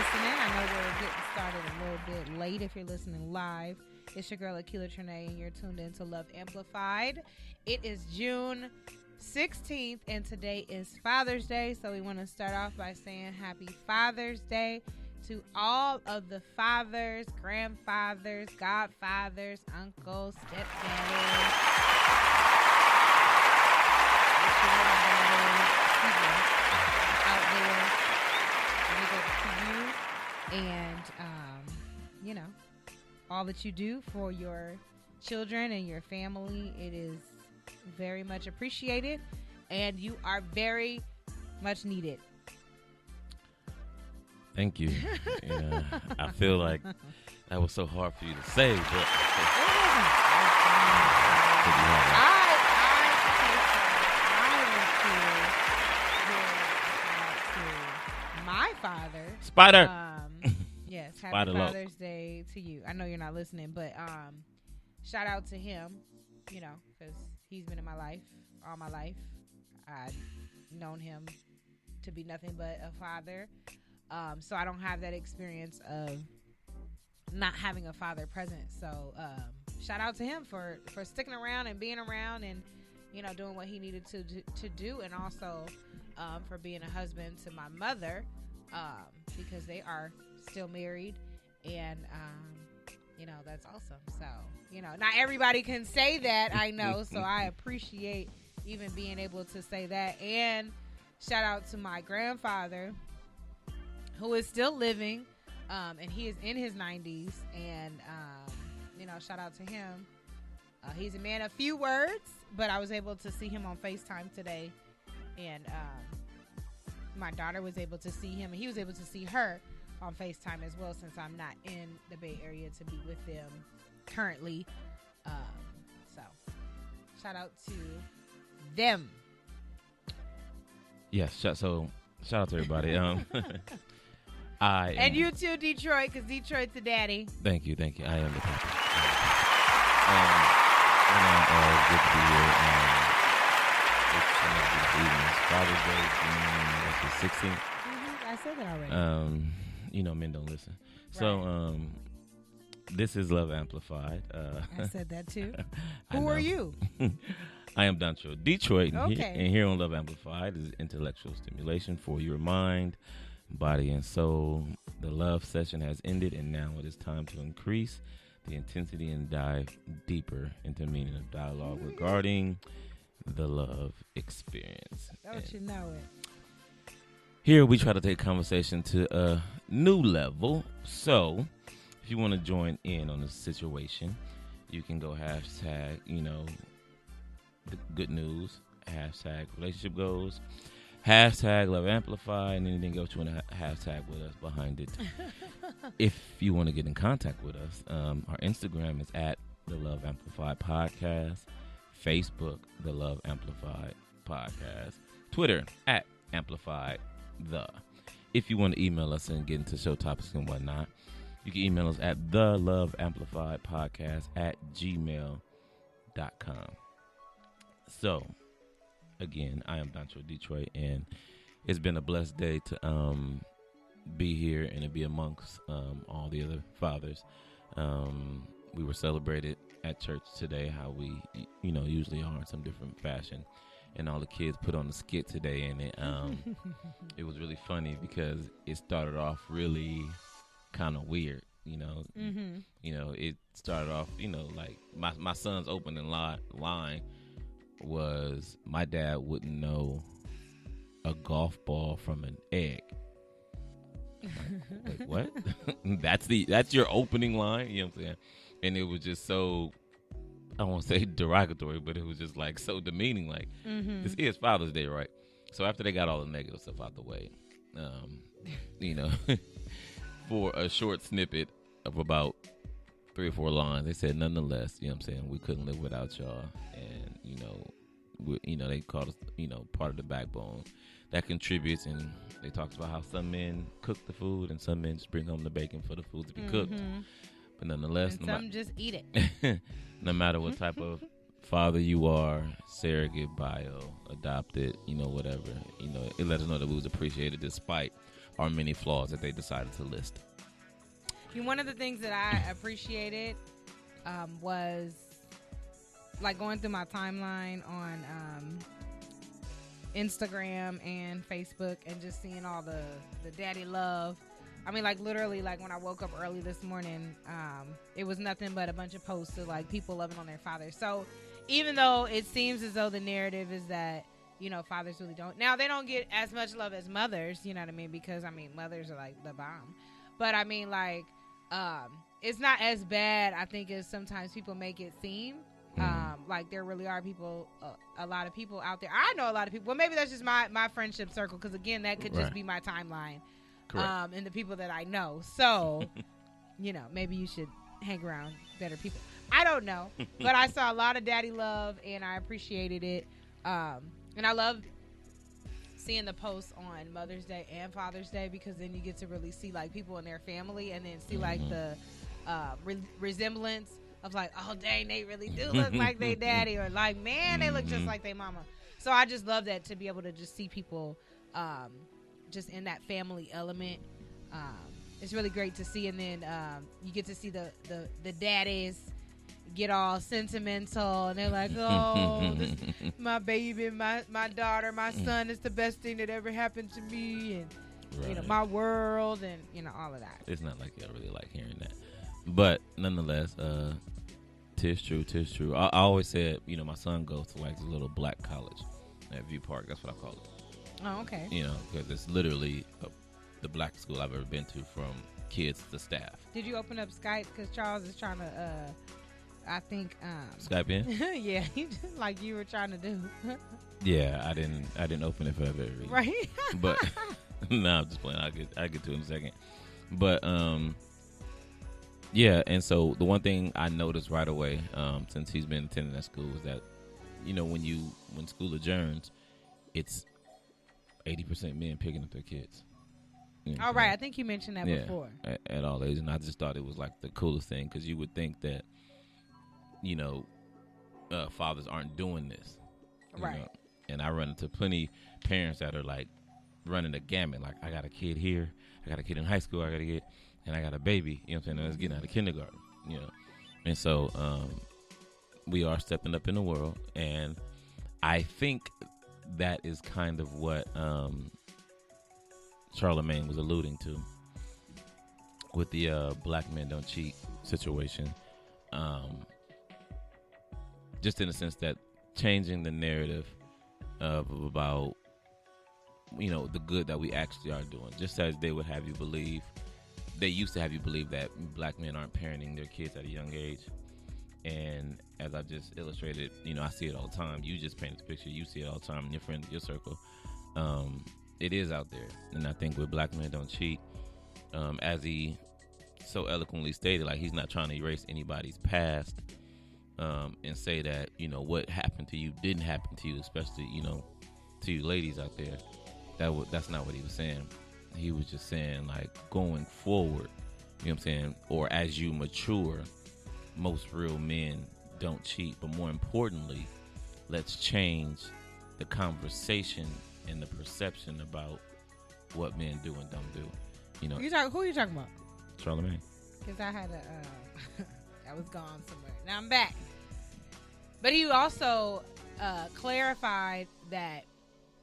listening. I know we're getting started a little bit late if you're listening live. It's your girl, Akila Trinae, and you're tuned in to Love Amplified. It is June 16th, and today is Father's Day, so we want to start off by saying Happy Father's Day to all of the fathers, grandfathers, godfathers, uncles, stepdads, out there. Big up to you, and you know, all that you do for your children and your family. It is very much appreciated, and you are very much needed. Thank you. Yeah, I feel like that was so hard for you to say, but my father. Spider. Yes, happy Spider Father's Day to you. I know you're not listening, but shout out to him, you know, because he's been in my life all my life. I've known him to be nothing but a father. So I don't have that experience of not having a father present. So shout out to him for sticking around and being around and, you know, doing what he needed to do, and also for being a husband to my mother, because they are still married, and you know, that's awesome. So, you know, not everybody can say that, I know, so I appreciate even being able to say that. And shout out to my grandfather, who is still living, and he is in his 90s, and you know, shout out to him. He's a man of few words, but I was able to see him on FaceTime today, and my daughter was able to see him, and he was able to see her on FaceTime as well, since I'm not in the Bay Area to be with them currently. So shout out to them. Yes, shout out to everybody. And you too, Detroit, because Detroit's the daddy. Thank you. I am the papa. Good to be here. It's Father's Day, June 16th. I said that already. You know, men don't listen. Right. So, this is Love Amplified. I said that too. Who are you? I am Dontrell Detroit, and, okay. Here on Love Amplified is intellectual stimulation for your mind, body, and soul. The love session has ended, and now it is time to increase the intensity and dive deeper into meaning of dialogue regarding the love experience. Don't you know it? Here we try to take conversation to a new level. So if you want to join in on the situation, you can go hashtag, you know, the good news, hashtag relationship goals, hashtag love amplify, and anything else you want to hashtag with us behind it. If you want to get in contact with us, our Instagram is at the Love Amplified Podcast, Facebook, the Love Amplified Podcast, Twitter at Amplified the. If you want to email us and get into show topics and whatnot, you can email us at the Love Amplified Podcast at gmail.com. So, again, I am Dontrell Detroit, and it's been a blessed day to be here and to be amongst all the other fathers. We were celebrated at church today, how we, you know, usually are in some different fashion. And all the kids put on the skit today, and it was really funny because it started off really kind of weird, you know. Mm-hmm. You know, it started off, you know, like my son's opening line was, my dad wouldn't know a golf ball from an egg. Like, wait, what? that's your opening line, you know what I'm saying? And it was just so, I won't say derogatory, but it was just like so demeaning. Like, This is Father's Day, right? So after they got all the negative stuff out the way, you know, for a short snippet of about 3 or 4 lines, they said, nonetheless, you know what I'm saying, we couldn't live without y'all. And, you know, they called us, you know, part of the backbone that contributes. And they talked about how some men cook the food and some men just bring home the bacon for the food to be cooked. But nonetheless, and some just eat it. No matter what type of father you are, surrogate, bio, adopted, you know, whatever, you know, it let us know that we was appreciated despite or many flaws that they decided to list. One of the things that I appreciated was like going through my timeline on Instagram and Facebook and just seeing all the daddy love. I mean, like literally, like when I woke up early this morning, it was nothing but a bunch of posts of like people loving on their fathers. So even though it seems as though the narrative is that, you know, fathers really don't. Now, they don't get as much love as mothers, you know what I mean? Because, I mean, mothers are like the bomb. But, I mean, like, it's not as bad, I think, as sometimes people make it seem. Like, there really are people, a lot of people out there. I know a lot of people. Well, maybe that's just my friendship circle. Because, again, that could just be my timeline. Correct. And the people that I know. So, you know, maybe you should hang around better people. I don't know. But I saw a lot of daddy love, and I appreciated it. And I love seeing the posts on Mother's Day and Father's Day, because then you get to really see, like, people in their family and then see, like, the resemblance of, like, oh, dang, they really do look like they daddy, or, like, man, they look just like their mama. So I just love that, to be able to just see people just in that family element. It's really great to see. And then you get to see the daddies get all sentimental, and they're like, oh, this, my baby, my daughter, my son is the best thing that ever happened to me, and you know, my world, and you know, all of that. It's not like I really like hearing that, but nonetheless, tis true. I always said, you know, my son goes to like this little black college at View Park. That's what I call it. Oh, okay. You know, because it's literally the blackest school I've ever been to, from kids to staff. Did you open up Skype? Because Charles is trying to I think Skype in. Yeah, like you were trying to do. Yeah, I didn't open it for that very reason. Right. But no, I'm just playing. I get to it in a second. But yeah, and so the one thing I noticed right away, since he's been attending that school, is that, you know, when school adjourns, it's 80% men picking up their kids. You know, all right, I think you mentioned that before. At all ages, and I just thought it was like the coolest thing, because you would think that, you know, fathers aren't doing this, right? Know? And I run into plenty parents that are like running the gamut. Like, I got a kid here, I got a kid in high school, and I got a baby. You know what I'm saying? That's getting out of kindergarten. You know, and so we are stepping up in the world, and I think that is kind of what Charlamagne was alluding to with the black men don't cheat situation. Just in the sense that changing the narrative about, you know, the good that we actually are doing. Just as they would have you believe, they used to have you believe that black men aren't parenting their kids at a young age. And as I just illustrated, you know, I see it all the time. You just painted the picture. You see it all the time in your friends, your circle. It is out there. And I think with Black Men Don't Cheat, as he so eloquently stated, like, he's not trying to erase anybody's past and say that, you know, what happened to you didn't happen to you, especially, you know, to you ladies out there. That's not what he was saying. He was just saying, like, going forward, you know what I'm saying, or as you mature, most real men don't cheat. But more importantly, let's change the conversation and the perception about what men do and don't do. You know, who are you talking about? Charlamagne. Because I had I was gone somewhere. Now I'm back. But he also clarified that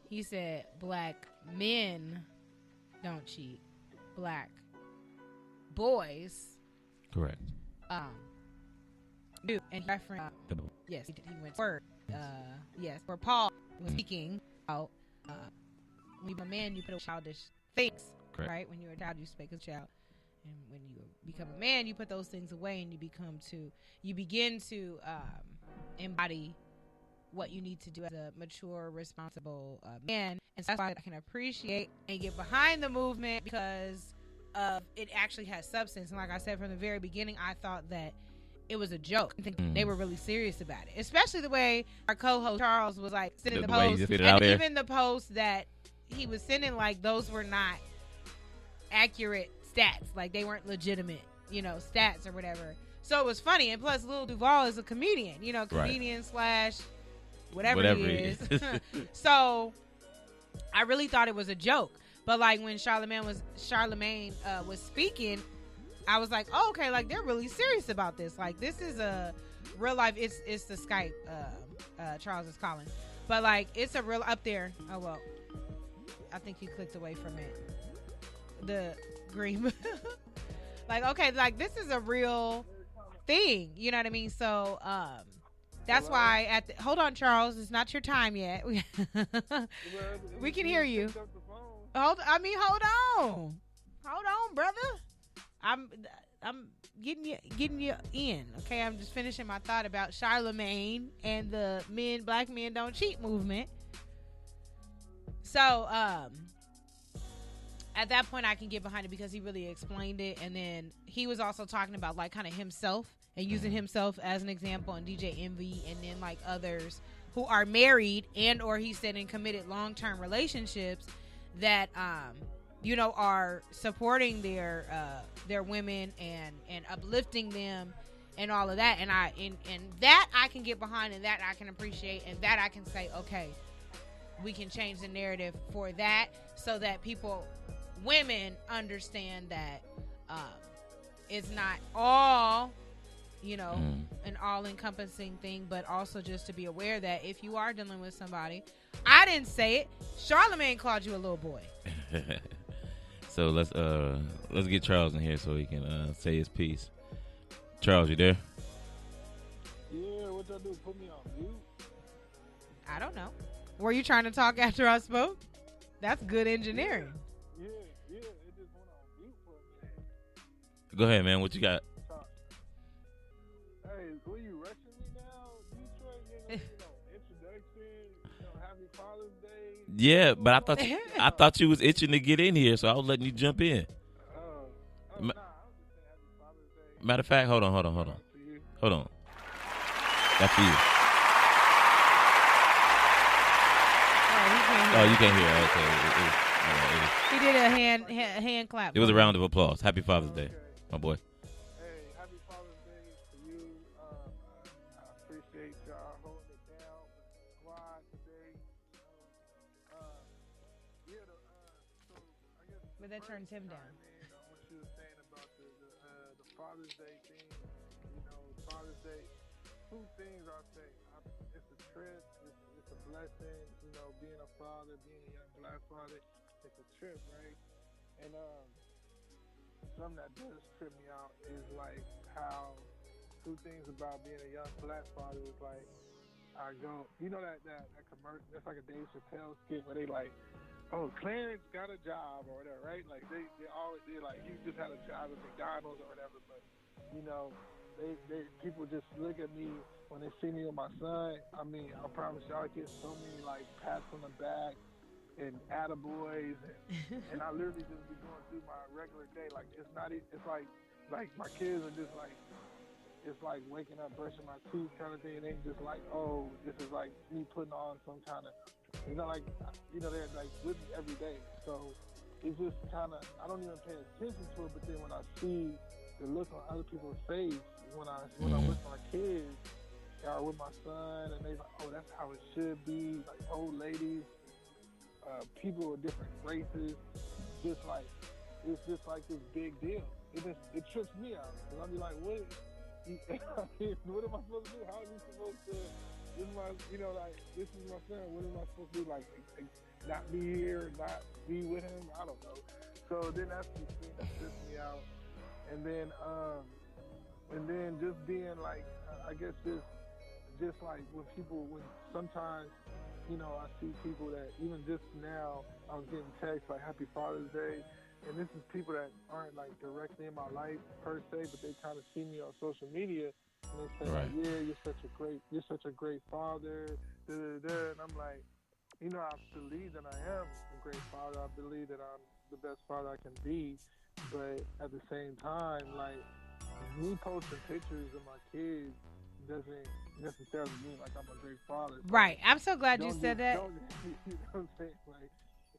he said black men don't cheat, black boys, correct, do. And reference, yes, he went word. Yes, where Paul was speaking about when you're a man, you put a childish things, correct, right? When you're a child, you speak as a child, and when you become a man, you put those things away, and you begin to embody what you need to do as a mature, responsible man. And so that's why I can appreciate and get behind the movement, because it actually has substance. And like I said from the very beginning, I thought that it was a joke. I think they were really serious about it, especially the way our co-host Charles was like sending the posts, and even the posts that he was sending, like, those were not accurate stats, like they weren't legitimate, you know, stats or whatever. So it was funny. And plus, Lil Duval is a comedian, you know, comedian slash whatever he is. So I really thought it was a joke. But like when Charlemagne was speaking, I was like, oh, okay, like they're really serious about this. Like this is a real life. It's the Skype. Charles is calling, but like it's a real up there. Oh well, I think you clicked away from it. The green, like okay, like this is a real thing. You know what I mean? So that's why hold on, Charles, it's not your time yet. We can hear you. Hold on, brother. I'm getting you in. Okay, I'm just finishing my thought about Charlemagne and the black men don't cheat movement. So at that point I can get behind it because he really explained it, and then he was also talking about like kind of himself and using himself as an example, and DJ Envy, and then like others who are married and or he said in committed long-term relationships that are supporting their women and uplifting them and all of that, and that I can get behind, and that I can appreciate, and that I can say, okay, we can change the narrative for that so that women understand that it's not all an all-encompassing thing, but also just to be aware that if you are dealing with somebody, I didn't say it, Charlemagne called you a little boy. So let's get Charles in here so he can say his piece. Charles, you there? Yeah, what y'all do? Put me on mute? I don't know. Were you trying to talk after I spoke? That's good engineering. Yeah, it just went on mute for a minute. Go ahead, man. What you got? Hey, were you rushing me now, Detroit? Introduction, happy Father's Day. Yeah, but I thought you was itching to get in here, so I was letting you jump in. Nah, I was just saying happy Father's Day. Matter of fact, hold on. That's for you. Oh, you can't hear. Okay. He did a hand clap. It was a round of applause. Happy Father's Day, my boy. Hey, happy Father's Day to you. I appreciate y'all holding it down with the squad today. So I guess. But that turns him down. Man, on what you were saying about the Father's Day thing. Father's Day. Two things I'll say. It's a trip. It's a blessing. Being a father, being a young black father, it's a trip, right? And something that does trip me out is like how two things about being a young black father is like I go, that commercial, that's like a Dave Chappelle skit where they like, oh, Clarence got a job or whatever, right? Like they always like you just had a job at McDonald's or whatever, but they people just look at me when they see me with my son. I mean, I promise y'all, I get so many like pats on the back and attaboys, and I literally just be going through my regular day. Like it's like my kids are just like, it's like waking up, brushing my teeth kind of thing. It ain't just like, oh, this is like me putting on some kind of, they're like with me every day. So it's just kind of, I don't even pay attention to it, but then when I see the look on other people's face when I'm with my kids or with my son, and they like, oh, that's how it should be. Like old ladies, people of different races, it's just like this big deal. It trips me out because I'll be like, what am I supposed to do? How are you supposed to? This is my son. What am I supposed to do? Like not be here, not be with him? I don't know. So then that's the thing that trips me out. And then just being like, I guess just like when sometimes, I see people that even just now I was getting texts like Happy Father's Day, and this is people that aren't like directly in my life per se, but they kind of see me on social media and they say like, yeah, you're such a great father, and I'm like, I believe that I am a great father. I believe that I'm the best father I can be. But at the same time, like, me posting pictures of my kids doesn't necessarily mean like I'm a great father. So right. I'm so glad you said that. You know what I'm saying? Like,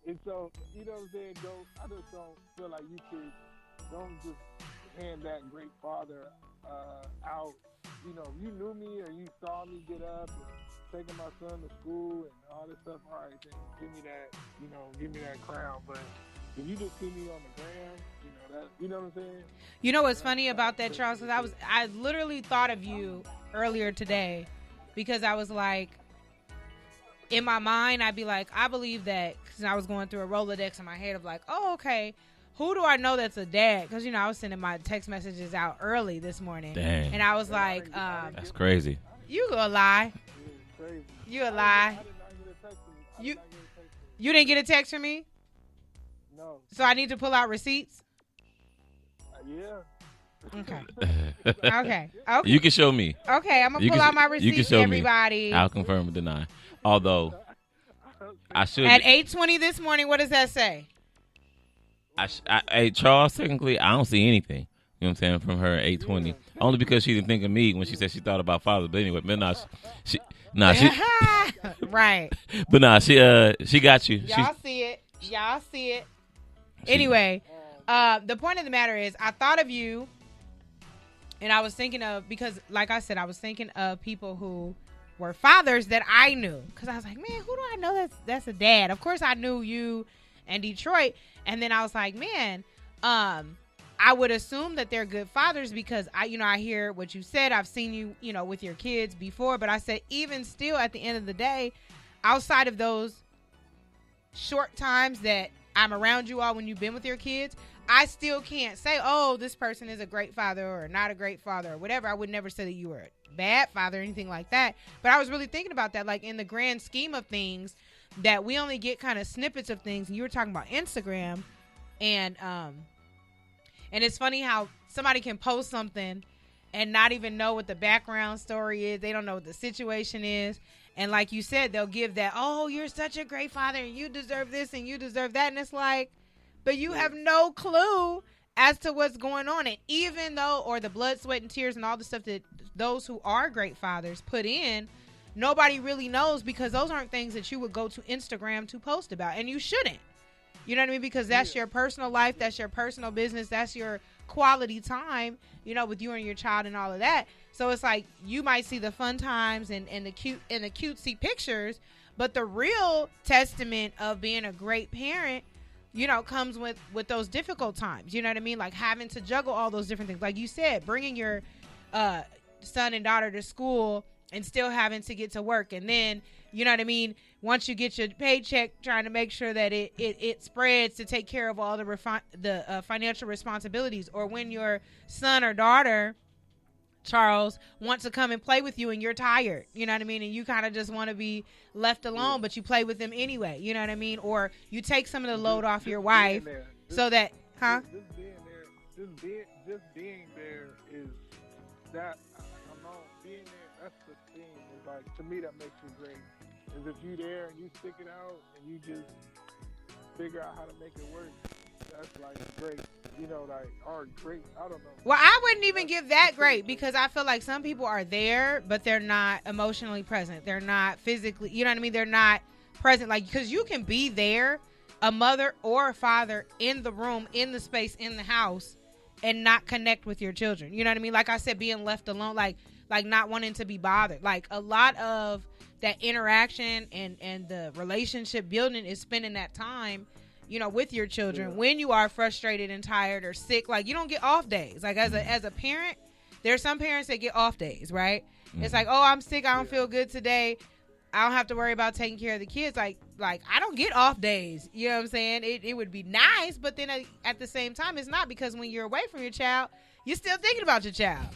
and so, you know what I'm saying? I just don't feel like don't just hand that great father out. You knew me or you saw me get up and taking my son to school and all this stuff. All right, then give me that crown. But If you just see me on the gram, you know what I'm saying? You know what's funny about that, Charles? Because I literally thought of you earlier today because I was like, in my mind, I'd be like, I believe that, because I was going through a Rolodex in my head of like, oh, okay, who do I know that's a dad? Because, I was sending my text messages out early this morning. Dang. And I was like, that's crazy. You gonna lie. You a lie. You didn't get a text from me? No. So I need to pull out receipts? Yeah. Okay. You can show me. Okay, I'm gonna pull out my receipts. You can show everybody. Me. I'll confirm or deny. Although I should. At 8:20 this morning, what does that say? Hey, Charles, technically, I don't see anything. You know what I'm saying, from her at 8:20. Only because she didn't think of me when she said she thought about father. But anyway, she right. But she got you. Y'all see it. Anyway, the point of the matter is, I thought of you, and I was thinking of, because like I said, I was thinking of people who were fathers that I knew, because I was like, man, who do I know that's a dad? Of course, I knew you and Detroit, and then I was like, man, I would assume that they're good fathers because I hear what you said. I've seen you, with your kids before, but I said, even still, at the end of the day, outside of those short times that I'm around you all when you've been with your kids, I still can't say, oh, this person is a great father or not a great father or whatever. I would never say that you were a bad father or anything like that. But I was really thinking about that, like in the grand scheme of things, that we only get kind of snippets of things. And you were talking about Instagram, and it's funny how somebody can post something and not even know what the background story is. They don't know what the situation is. And like you said, they'll give that, oh, you're such a great father and you deserve this and you deserve that. And it's like, but you have no clue as to what's going on. And even though, or the blood, sweat, and tears and all the stuff that those who are great fathers put in, nobody really knows, because those aren't things that you would go to Instagram to post about. And you shouldn't. You know what I mean? Because that's your personal life. That's your personal business. That's your quality time, with you and your child and all of that. So it's like, you might see the fun times and the cutesy pictures, but the real testament of being a great parent, comes with those difficult times. You know what I mean? Like having to juggle all those different things. Like you said, bringing your son and daughter to school and still having to get to work. And then, you know what I mean, once you get your paycheck, trying to make sure that it spreads to take care of all the financial responsibilities. Or when your son or daughter, Charles, wants to come and play with you and you're tired, you know what I mean, and you kind of just want to be left alone, but you play with them anyway, you know what I mean? Or you take some of the load off your wife so that, Just being there is that, being there, that's the thing. Is like, to me, that makes you great. Is if you there and you stick it out and you just figure out how to make it work, that's like great. Or great, I don't know. Well, I wouldn't even give that great, because I feel like some people are there, but they're not emotionally present. They're not physically, you know what I mean? They're not present. Like, because you can be there, a mother or a father, in the room, in the space, in the house, and not connect with your children. You know what I mean? Like I said, being left alone, like not wanting to be bothered. Like a lot of that interaction and the relationship building is spending that time, with your children when you are frustrated and tired or sick. Like, you don't get off days. Like as a parent, there's some parents that get off days, right? Mm-hmm. It's like, oh, I'm sick, I don't feel good today, I don't have to worry about taking care of the kids. Like I don't get off days. You know what I'm saying? It would be nice, but then at the same time, it's not, because when you're away from your child, you're still thinking about your child.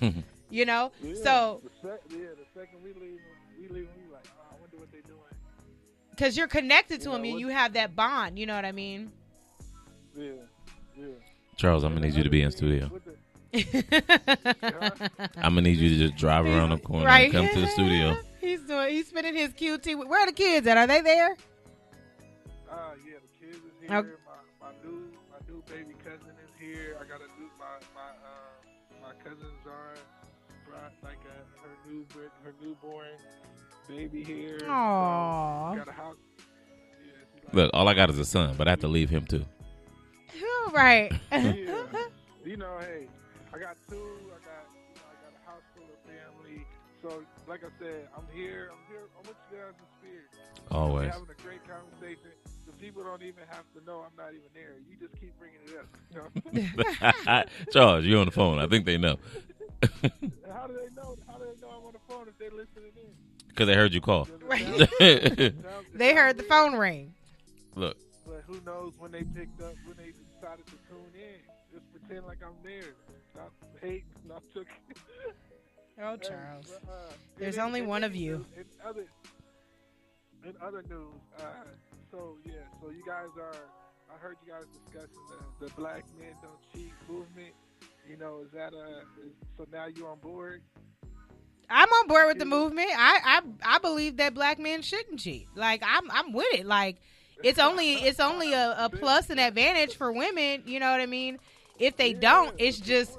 Yeah, So the second we leave, we like, oh, I wonder what they're doing. Because you're connected to them and you have that bond. You know what I mean? Yeah. Charles, I'm going to need you to be in studio. I'm going to need you to just drive around the corner and come to the studio. He's spinning his QT. Where are the kids at? Are they there? Yeah, the kids is here. Okay. My new baby cousin is here. I got my cousins are brought her newborn baby here. Aww. So got a house. Yeah, look, all I got is a son, but I have to leave him too. Right. Yeah. Hey, I got two. I got a house full of family. So, like I said, I'm here. I'm with you guys in spirit. Always. We're having a great conversation. The people don't even have to know I'm not even there. You just keep bringing it up. You know? Charles, you're on the phone. I think they know. How do they know? How do they know I'm on the phone if they're listening in? Because they heard you call. Right. They heard the phone ring. Look. But who knows when they picked up, when they decided to tune in. Just pretend like I'm there. Stop hating. Not took. Oh, Charles. There's only one of you. In other news, so you guys I heard you guys discussing the Black Men Don't Cheat movement. You know, is that so now you on board? I'm on board with the movement. I believe that black men shouldn't cheat. Like I'm with it. Like it's only a plus and advantage for women. You know what I mean? If they don't, it's just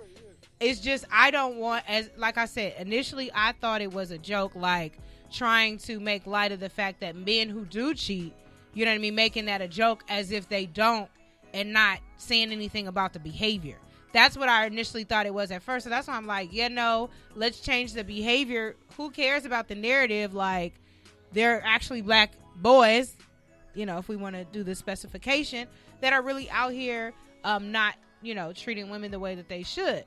I don't want, as like I said initially, I thought it was a joke, like trying to make light of the fact that men who do cheat, you know what I mean, making that a joke as if they don't, and not saying anything about the behavior. That's what I initially thought it was at first. So that's why I'm like, let's change the behavior. Who cares about the narrative? Like, they're actually black boys, you know, if we want to do the specification, that are really out here not, treating women the way that they should.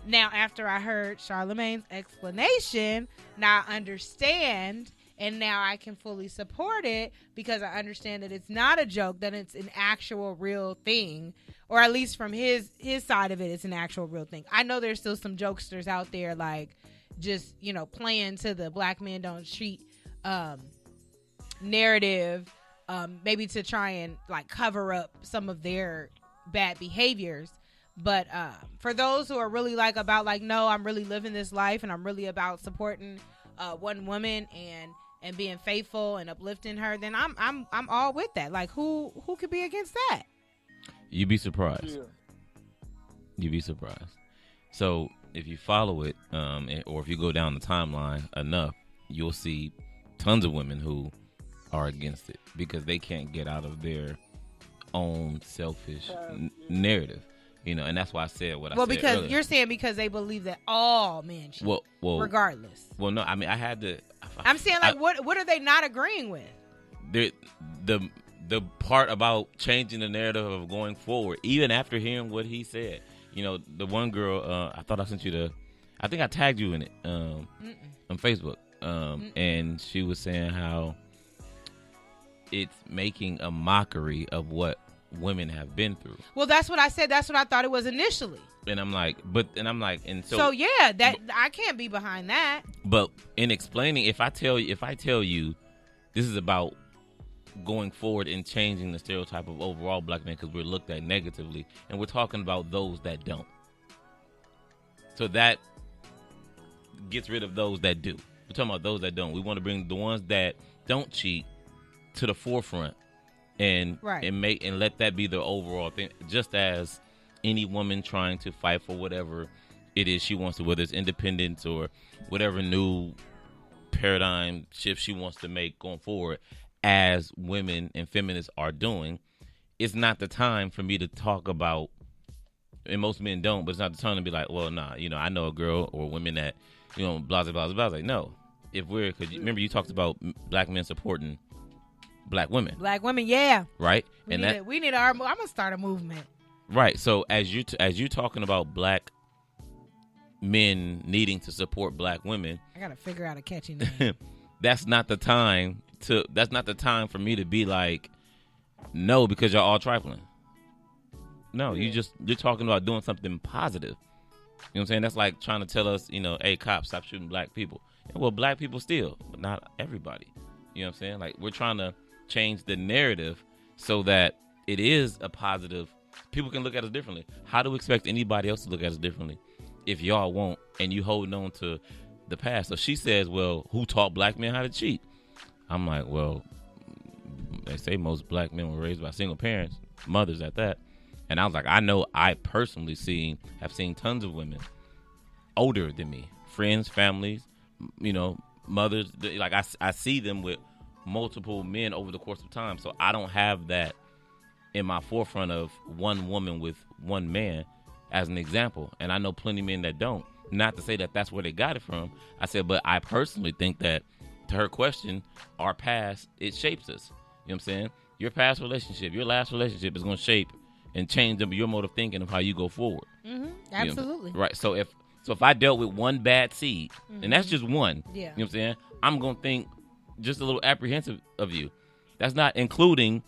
Now, after I heard Charlamagne's explanation, now I understand, and now I can fully support it because I understand that it's not a joke, that it's an actual real thing, or at least from his side of it, it's an actual real thing. I know there's still some jokesters out there, like, just, playing to the black men don't cheat narrative, maybe to try and, like, cover up some of their bad behaviors. But for those who are really no, I'm really living this life and I'm really about supporting one woman and being faithful and uplifting her, then I'm all with that. Like, who could be against that? You'd be surprised. Yeah. You'd be surprised. So if you follow it, or if you go down the timeline enough, you'll see tons of women who are against it because they can't get out of their own selfish narrative. And that's why I said what I said. Well, because earlier. You're saying because they believe that all men cheat, well, regardless. Well, no, I mean I had to. I'm saying, like, what are they not agreeing with? The part about changing the narrative of going forward, even after hearing what he said. The one girl, I thought I sent you I think I tagged you in it on Facebook, and she was saying how it's making a mockery of what women have been through. Well, that's what I said. That's what I thought it was initially. And I'm like, so yeah, that I can't be behind that. But in explaining, if I tell you, this is about going forward and changing the stereotype of overall black men because we're looked at negatively, and we're talking about those that don't. So that gets rid of those that do. We're talking about those that don't. We want to bring the ones that don't cheat to the forefront. And let that be the overall thing, just as any woman trying to fight for whatever it is she wants to, whether it's independence or whatever new paradigm shift she wants to make going forward, as women and feminists are doing. It's not the time for me to talk about, and most men don't, but it's not the time to be like, well, nah, I know a girl or women that, blah, blah, blah, blah. Like, no. Because remember you talked about black men supporting black women, yeah, right. We need I'm gonna start a movement, right? So as you talking about black men needing to support black women, I gotta figure out a catchy name. That's not the time for me to be like, no, because y'all all trifling. No, you're talking about doing something positive. You know what I'm saying? That's like trying to tell us, hey, cops, stop shooting black people. Well, black people still, but not everybody. You know what I'm saying? Like, we're trying to change the narrative so that it is a positive. People can look at us differently. How do we expect anybody else to look at us differently if y'all won't and you holding on to the past? So she says, well, who taught black men how to cheat? I'm like, well, they say most black men were raised by single parents, mothers at that. And I was like, I know I personally have seen tons of women older than me, friends, families, mothers. Like, I see them with multiple men over the course of time. So I don't have that in my forefront of one woman with one man as an example. And I know plenty of men that don't. Not to say that that's where they got it from. I said, but I personally think that, to her question, our past, it shapes us. You know what I'm saying? Your past relationship, your last relationship is going to shape and change your mode of thinking of how you go forward. Absolutely. You know, right. So if I dealt with one bad seed, and that's just one, yeah. You know what I'm saying? I'm going to think just a little apprehensive of you. That's not including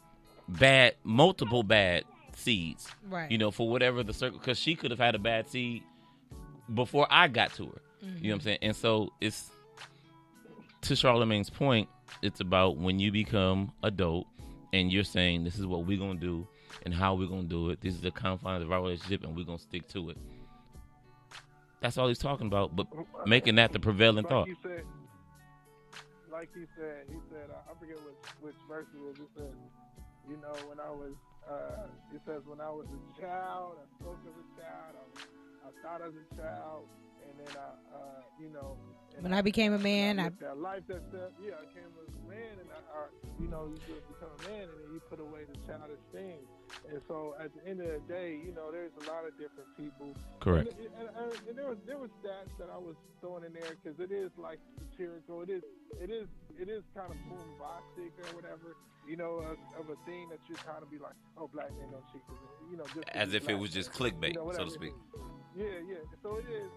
multiple bad seeds. Right. You know, for whatever the circle, because she could have had a bad seed before I got to her. You know what I'm saying? And so it's, to Charlamagne's point, it's about when you become adult and you're saying, this is what we're going to do and how we're going to do it. This is the confines of our relationship and we're going to stick to it. That's all he's talking about, but making that the prevailing thought. He said, I forget which verse it was. He said, you know, when I was a child, I spoke as a child, I thought as a child, and then when I became a man, I life that I came as a man, and you just become a man, and then you put away the childish things. And so at the end of the day, there's a lot of different people. Correct. And there were stats that I was throwing in there because it is like satirical. It is kind of bombastic or whatever. Of a thing that you're trying to be like, oh, black men don't cheat. Just as if it was just clickbait, so to speak. Yeah. So it is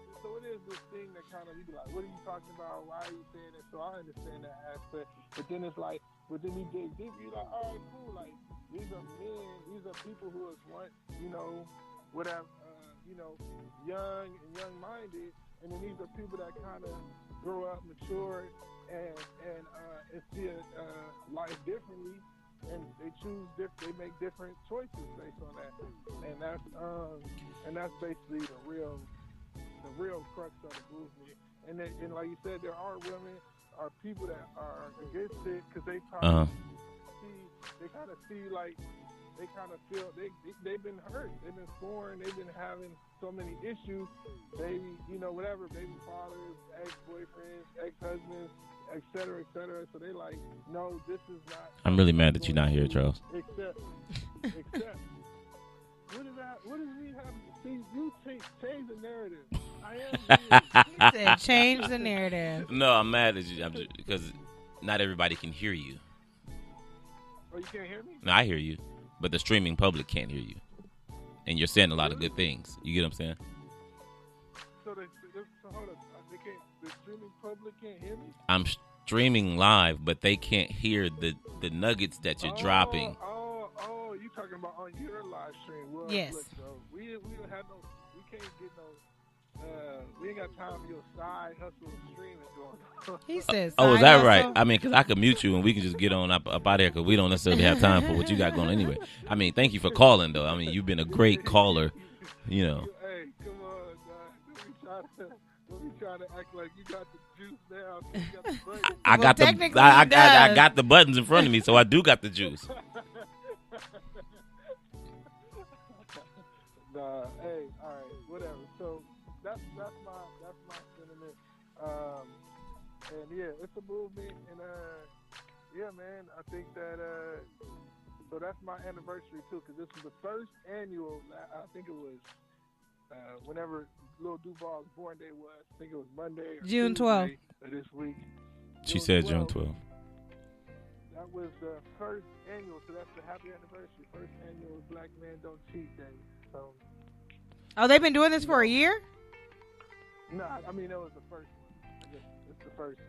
this thing that kind of, you be like, what are you talking about? Why are you saying it? So I understand that aspect. But then it's like, then you dig deep, you're like, all right, cool. Like, these are men, these are people who was once, whatever, young and young-minded. And then these are people that kind of grow up, mature, and see life differently, and they they make different choices based on that, and that's basically the real crux of the movement. And like you said, there are women, are people that are against it because they kind of see like. They kind of feel they've been hurt, they've been scorned, they've been having so many issues, baby fathers, ex-boyfriends, ex-husbands, et cetera, et cetera. So they like, no, this is not. I'm really mad that you're not here, Charles. Except, what does he have? See, you change the narrative. I am. He said, change the narrative. No, I'm mad at you because not everybody can hear you. Oh, you can't hear me? No, I hear you. But the streaming public can't hear you. And you're saying a lot of good things. You get what I'm saying? So hold on. The streaming public can't hear me? I'm streaming live, but they can't hear the nuggets that you're dropping. Oh, you talking about on your live stream. Well, yes. Look, we don't have we can't get we ain't got time for your side hustle streaming going on. He says, oh, is that right? I mean, because I could mute you and we can just get on up out of here because we don't necessarily have time for what you got going anyway. I mean, thank you for calling, though. I mean, you've been a great caller, Hey, come on, guys. Don't be trying to act like you got the juice now. You got the buttons. I got the buttons in front of me, so I do got the juice. Nah, hey, all right, whatever. So that's my sentiment. And yeah, it's a movement, and yeah, man, I think that so that's my anniversary too, because this was the first annual. I think it was whenever Lil Duval's born day was. I think it was Monday or June 12th of this week. She said June 12th. That was the first annual, so that's the happy anniversary. First annual Black Men Don't Cheat Day. So. Oh, they've been doing this for a year? No, I mean that was the first one. It's the first.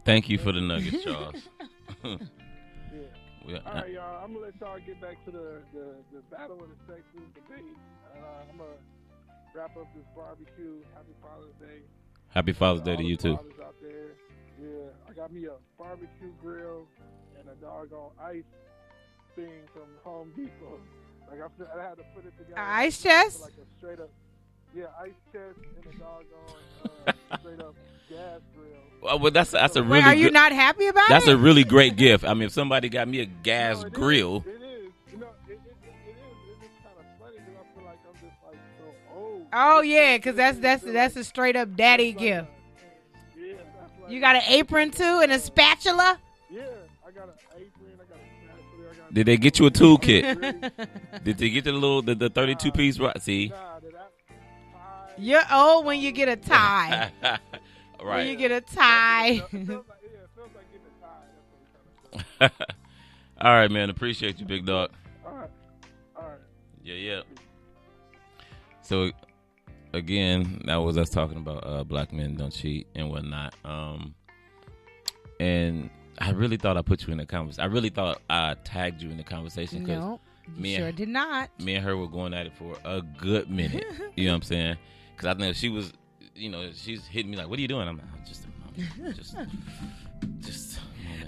Thank you for the nuggets, Charles. Yeah. All right, y'all. I'm gonna let y'all get back to the battle of the sexes debate. I'm gonna wrap up this barbecue. Happy Father's Day. Happy Father's Day to you too. Out there. Yeah, I got me a barbecue grill and a doggone ice thing from Home Depot. Like I had to put it together. Ice chest? Like a straight up, ice chest and a doggone straight up gas grill. Well, that's a really. Wait, are you not happy about it? That's a really great gift. I mean, if somebody got me a gas grill. It is. It is kind of funny because I feel like I'm just like so old. Oh yeah, because that's a straight up daddy gift. Yeah, that's like, you got an apron too and a spatula. Yeah, I got an apron. I got a spatula. Did they get you a toolkit? Did they get the 32 piece? Right? See. Nah, You're old when you get a tie. Right. When you get a tie. It feels like getting a tie. That's what I'm trying to say. All right, man. Appreciate you, big dog. All right. Yeah. So, again, that was us talking about black men don't cheat and whatnot. And I really thought I put you in the conversation. I really thought I tagged you in the conversation. No, you sure did not. Me and her were going at it for a good minute. You know what I'm saying? Because I think she was, she's hitting me like, "What are you doing?" I'm like, just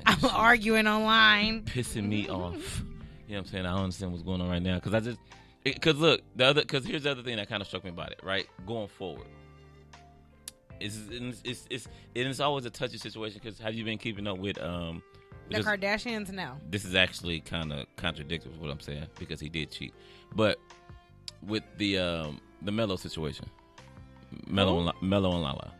I'm arguing online. Pissing me off. You know what I'm saying? I don't understand what's going on right now. Because here's the other thing that kind of struck me about it, right? Going forward. It's always a touchy situation because have you been keeping up with the Kardashians? No. This is actually kind of contradictory with what I'm saying because he did cheat. But with the Mello situation, Mello and Lala.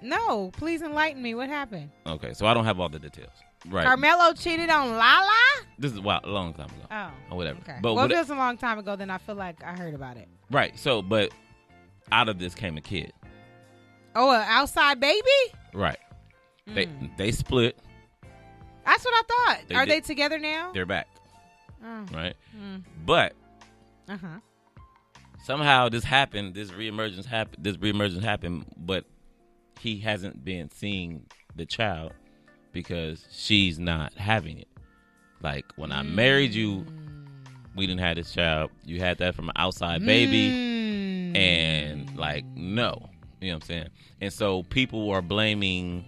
No, please enlighten me. What happened? Okay, so I don't have all the details. Right. Carmelo cheated on Lala? This is a long time ago. Oh. Or whatever. Okay. But well, if it was a long time ago, then I feel like I heard about it. Right. So, but out of this came a kid. Oh, an outside baby? Right. They split. That's what I thought. Are they together now? They're back. Oh. Right. But uh-huh. Somehow this happened. This reemergence happened. But he hasn't been seeing the child because she's not having it. Like when I married you, we didn't have this child. You had that from an outside baby, and like no. You know what I'm saying? And so people are blaming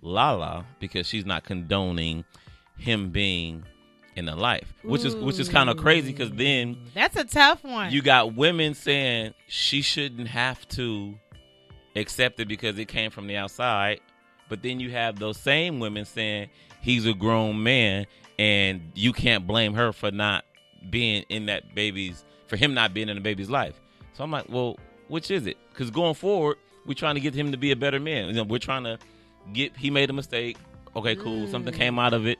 Lala because she's not condoning him being in the life, which is kind of crazy because then that's a tough one. You got women saying she shouldn't have to accept it because it came from the outside, but then you have those same women saying he's a grown man and you can't blame her for not being in that for him not being in the baby's life. So I'm like, well, which is it? Because going forward, we're trying to get him to be a better man. We're trying to he made a mistake. Okay, cool. Something came out of it.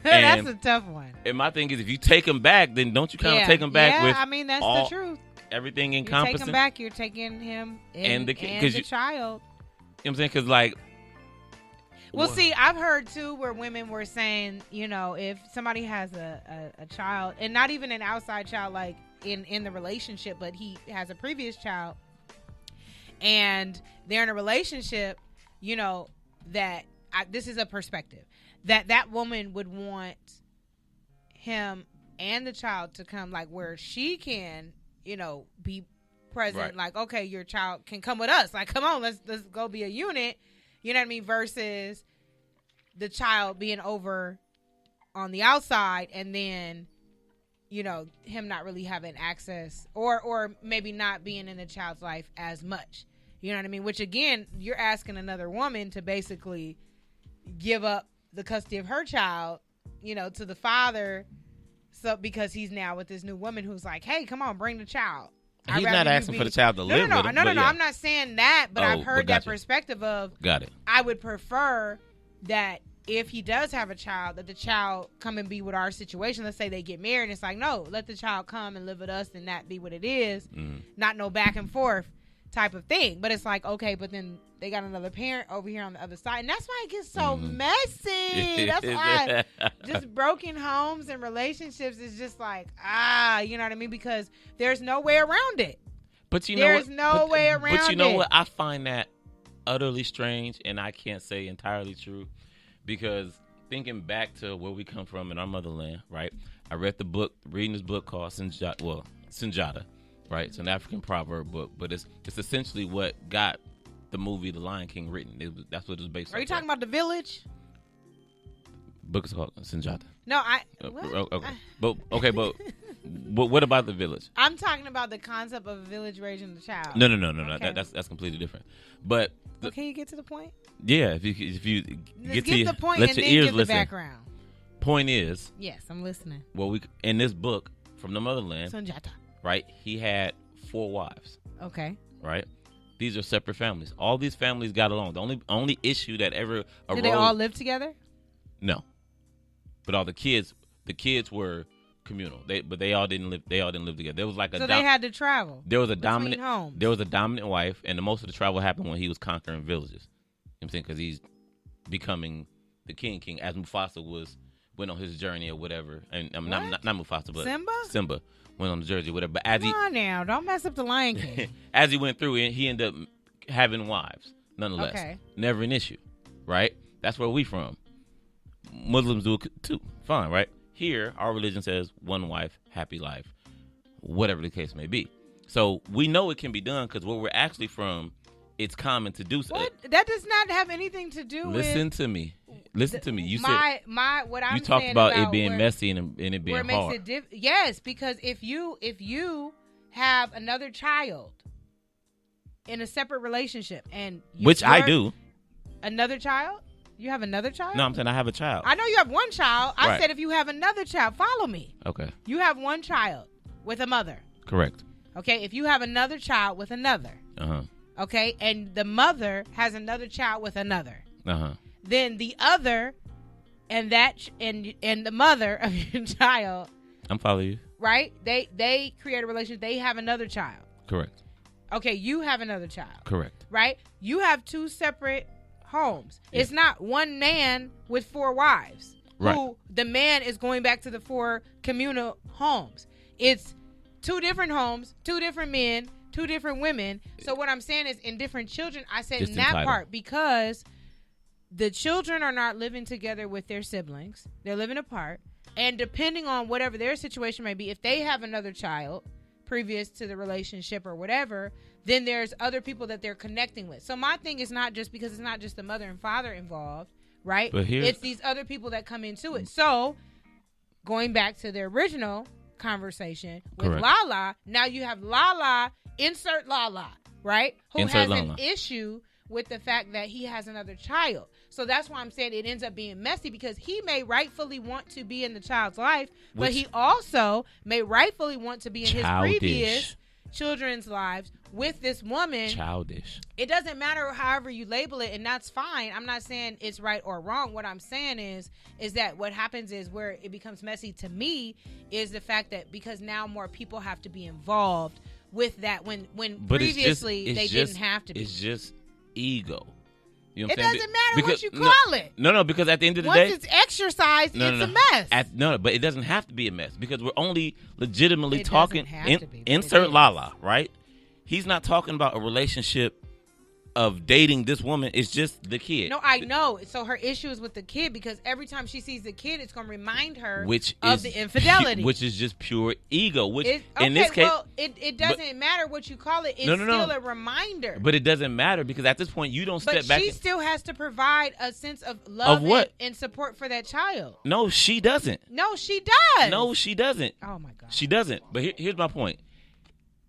That's a tough one. And my thing is, if you take him back, then don't you kind of take him back with I mean, that's the truth. Everything encompassing. You take him back, you're taking him and the child. You know what I'm saying? Because like... Well, see, I've heard, too, where women were saying, if somebody has a child, and not even an outside child, like in the relationship, but he has a previous child, and they're in a relationship, this is a perspective, that woman would want him and the child to come, like, where she can, be present, right. Like, okay, your child can come with us. Like, come on, let's go be a unit. You know what I mean? Versus the child being over on the outside and then, him not really having access or maybe not being in the child's life as much. You know what I mean? Which, again, you're asking another woman to basically give up the custody of her child, to the father, so because he's now with this new woman who's like, hey, come on, bring the child. He's not asking for the child to live with him. No, I'm not saying that, but I've heard that perspective of. Got it. I would prefer that if he does have a child, that the child come and be with our situation. Let's say they get married, and it's like, no, let the child come and live with us and that be what it is. Not no back and forth type of thing. But it's like, okay, but then they got another parent over here on the other side. And that's why it gets so messy. That's why just broken homes and relationships is just like, you know what I mean? Because there's no way around it. But there's no way around it. But you know what? I find that utterly strange, and I can't say entirely true. Because thinking back to where we come from in our motherland, right? I read reading this book called Sinjata, right? It's an African proverb book, but it's essentially what got the movie The Lion King written. That's what it was based on. Are you talking about The Village? Book is called Sinjata. No, Okay, but what about The Village? I'm talking about the concept of a village raising the child. No. Okay. That's completely different. But can you get to the point? Yeah, if you get to the point let and your then ears give listen. The background. Point is, yes, I'm listening. Well, in this book from the motherland, Sunjata, right? He had 4 wives. Okay. Right. These are separate families. All these families got along. The only issue that ever arose. Did they all live together? No. But all the kids were communal. But they all didn't live. They all didn't live together. There was like so they had to travel. There was a dominant homes. There was a dominant wife, and most of the travel happened when he was conquering villages. You know what I'm saying? Because he's becoming the king as Mufasa went on his journey or whatever. And not Mufasa, but Simba went on the journey or whatever. But as Come on now, don't mess up the Lion King. as he went through it, he ended up having wives. Nonetheless, never an issue, right? That's where we from. Muslims do it too. Fine, right? Here, our religion says one wife, happy life, whatever the case may be. So we know it can be done because where we're actually from, it's common to do so. What? That does not have anything to do with. Listen to me. You said what I'm you talked saying about it being messy and it being hard. Yes, because if you have another child in a separate relationship and which I do, another child. You have another child? No, I'm saying I have a child. I know you have one child. I said if you have another child, follow me. Okay. You have one child with a mother. Correct. Okay, if you have another child with another. Uh-huh. Okay, and the mother has another child with another. Uh-huh. Then the other and the mother of your child. I'm following you. Right? They create a relationship. They have another child. Correct. Okay, you have another child. Correct. Right? You have two separate homes. Yeah. It's not one man with 4 wives. Right. Who the man is going back to the 4 communal homes. It's 2 different homes, 2 different men, 2 different women. So what I'm saying is in different children, I said in that part because the children are not living together with their siblings. They're living apart. And depending on whatever their situation may be, if they have another child previous to the relationship or whatever, then there's other people that they're connecting with. So my thing is not just because it's not just the mother and father involved, right? But it's these other people that come into it. So going back to the original conversation with Lala, now you have Lala, insert Lala, right? Who insert has Lala. An issue with the fact that he has another child. So that's why I'm saying it ends up being messy because he may rightfully want to be in the child's life, but he also may rightfully want to be in his previous children's lives with this woman. Childish. It doesn't matter however you label it, and that's fine. I'm not saying it's right or wrong. What I'm saying is that what happens is where it becomes messy to me is the fact that because now more people have to be involved with that when previously they didn't have to be. It's just ego. You know it doesn't matter what you call it. No, because at the end of the day, once it's exercised, it's a mess. But it doesn't have to be a mess because we're only legitimately talking. Insert Lala, right? He's not talking about a relationship of dating this woman. It's just the kid. No, I know. So her issue is with the kid because every time she sees the kid, it's going to remind her of the infidelity. Which is just pure ego. Which in this case, it doesn't matter what you call it. It's still a reminder. But it doesn't matter because at this point, you don't step back. But she still has to provide a sense of love and support for that child. No, she doesn't. No, she does. No, she doesn't. Oh, my God. She doesn't. But here's my point.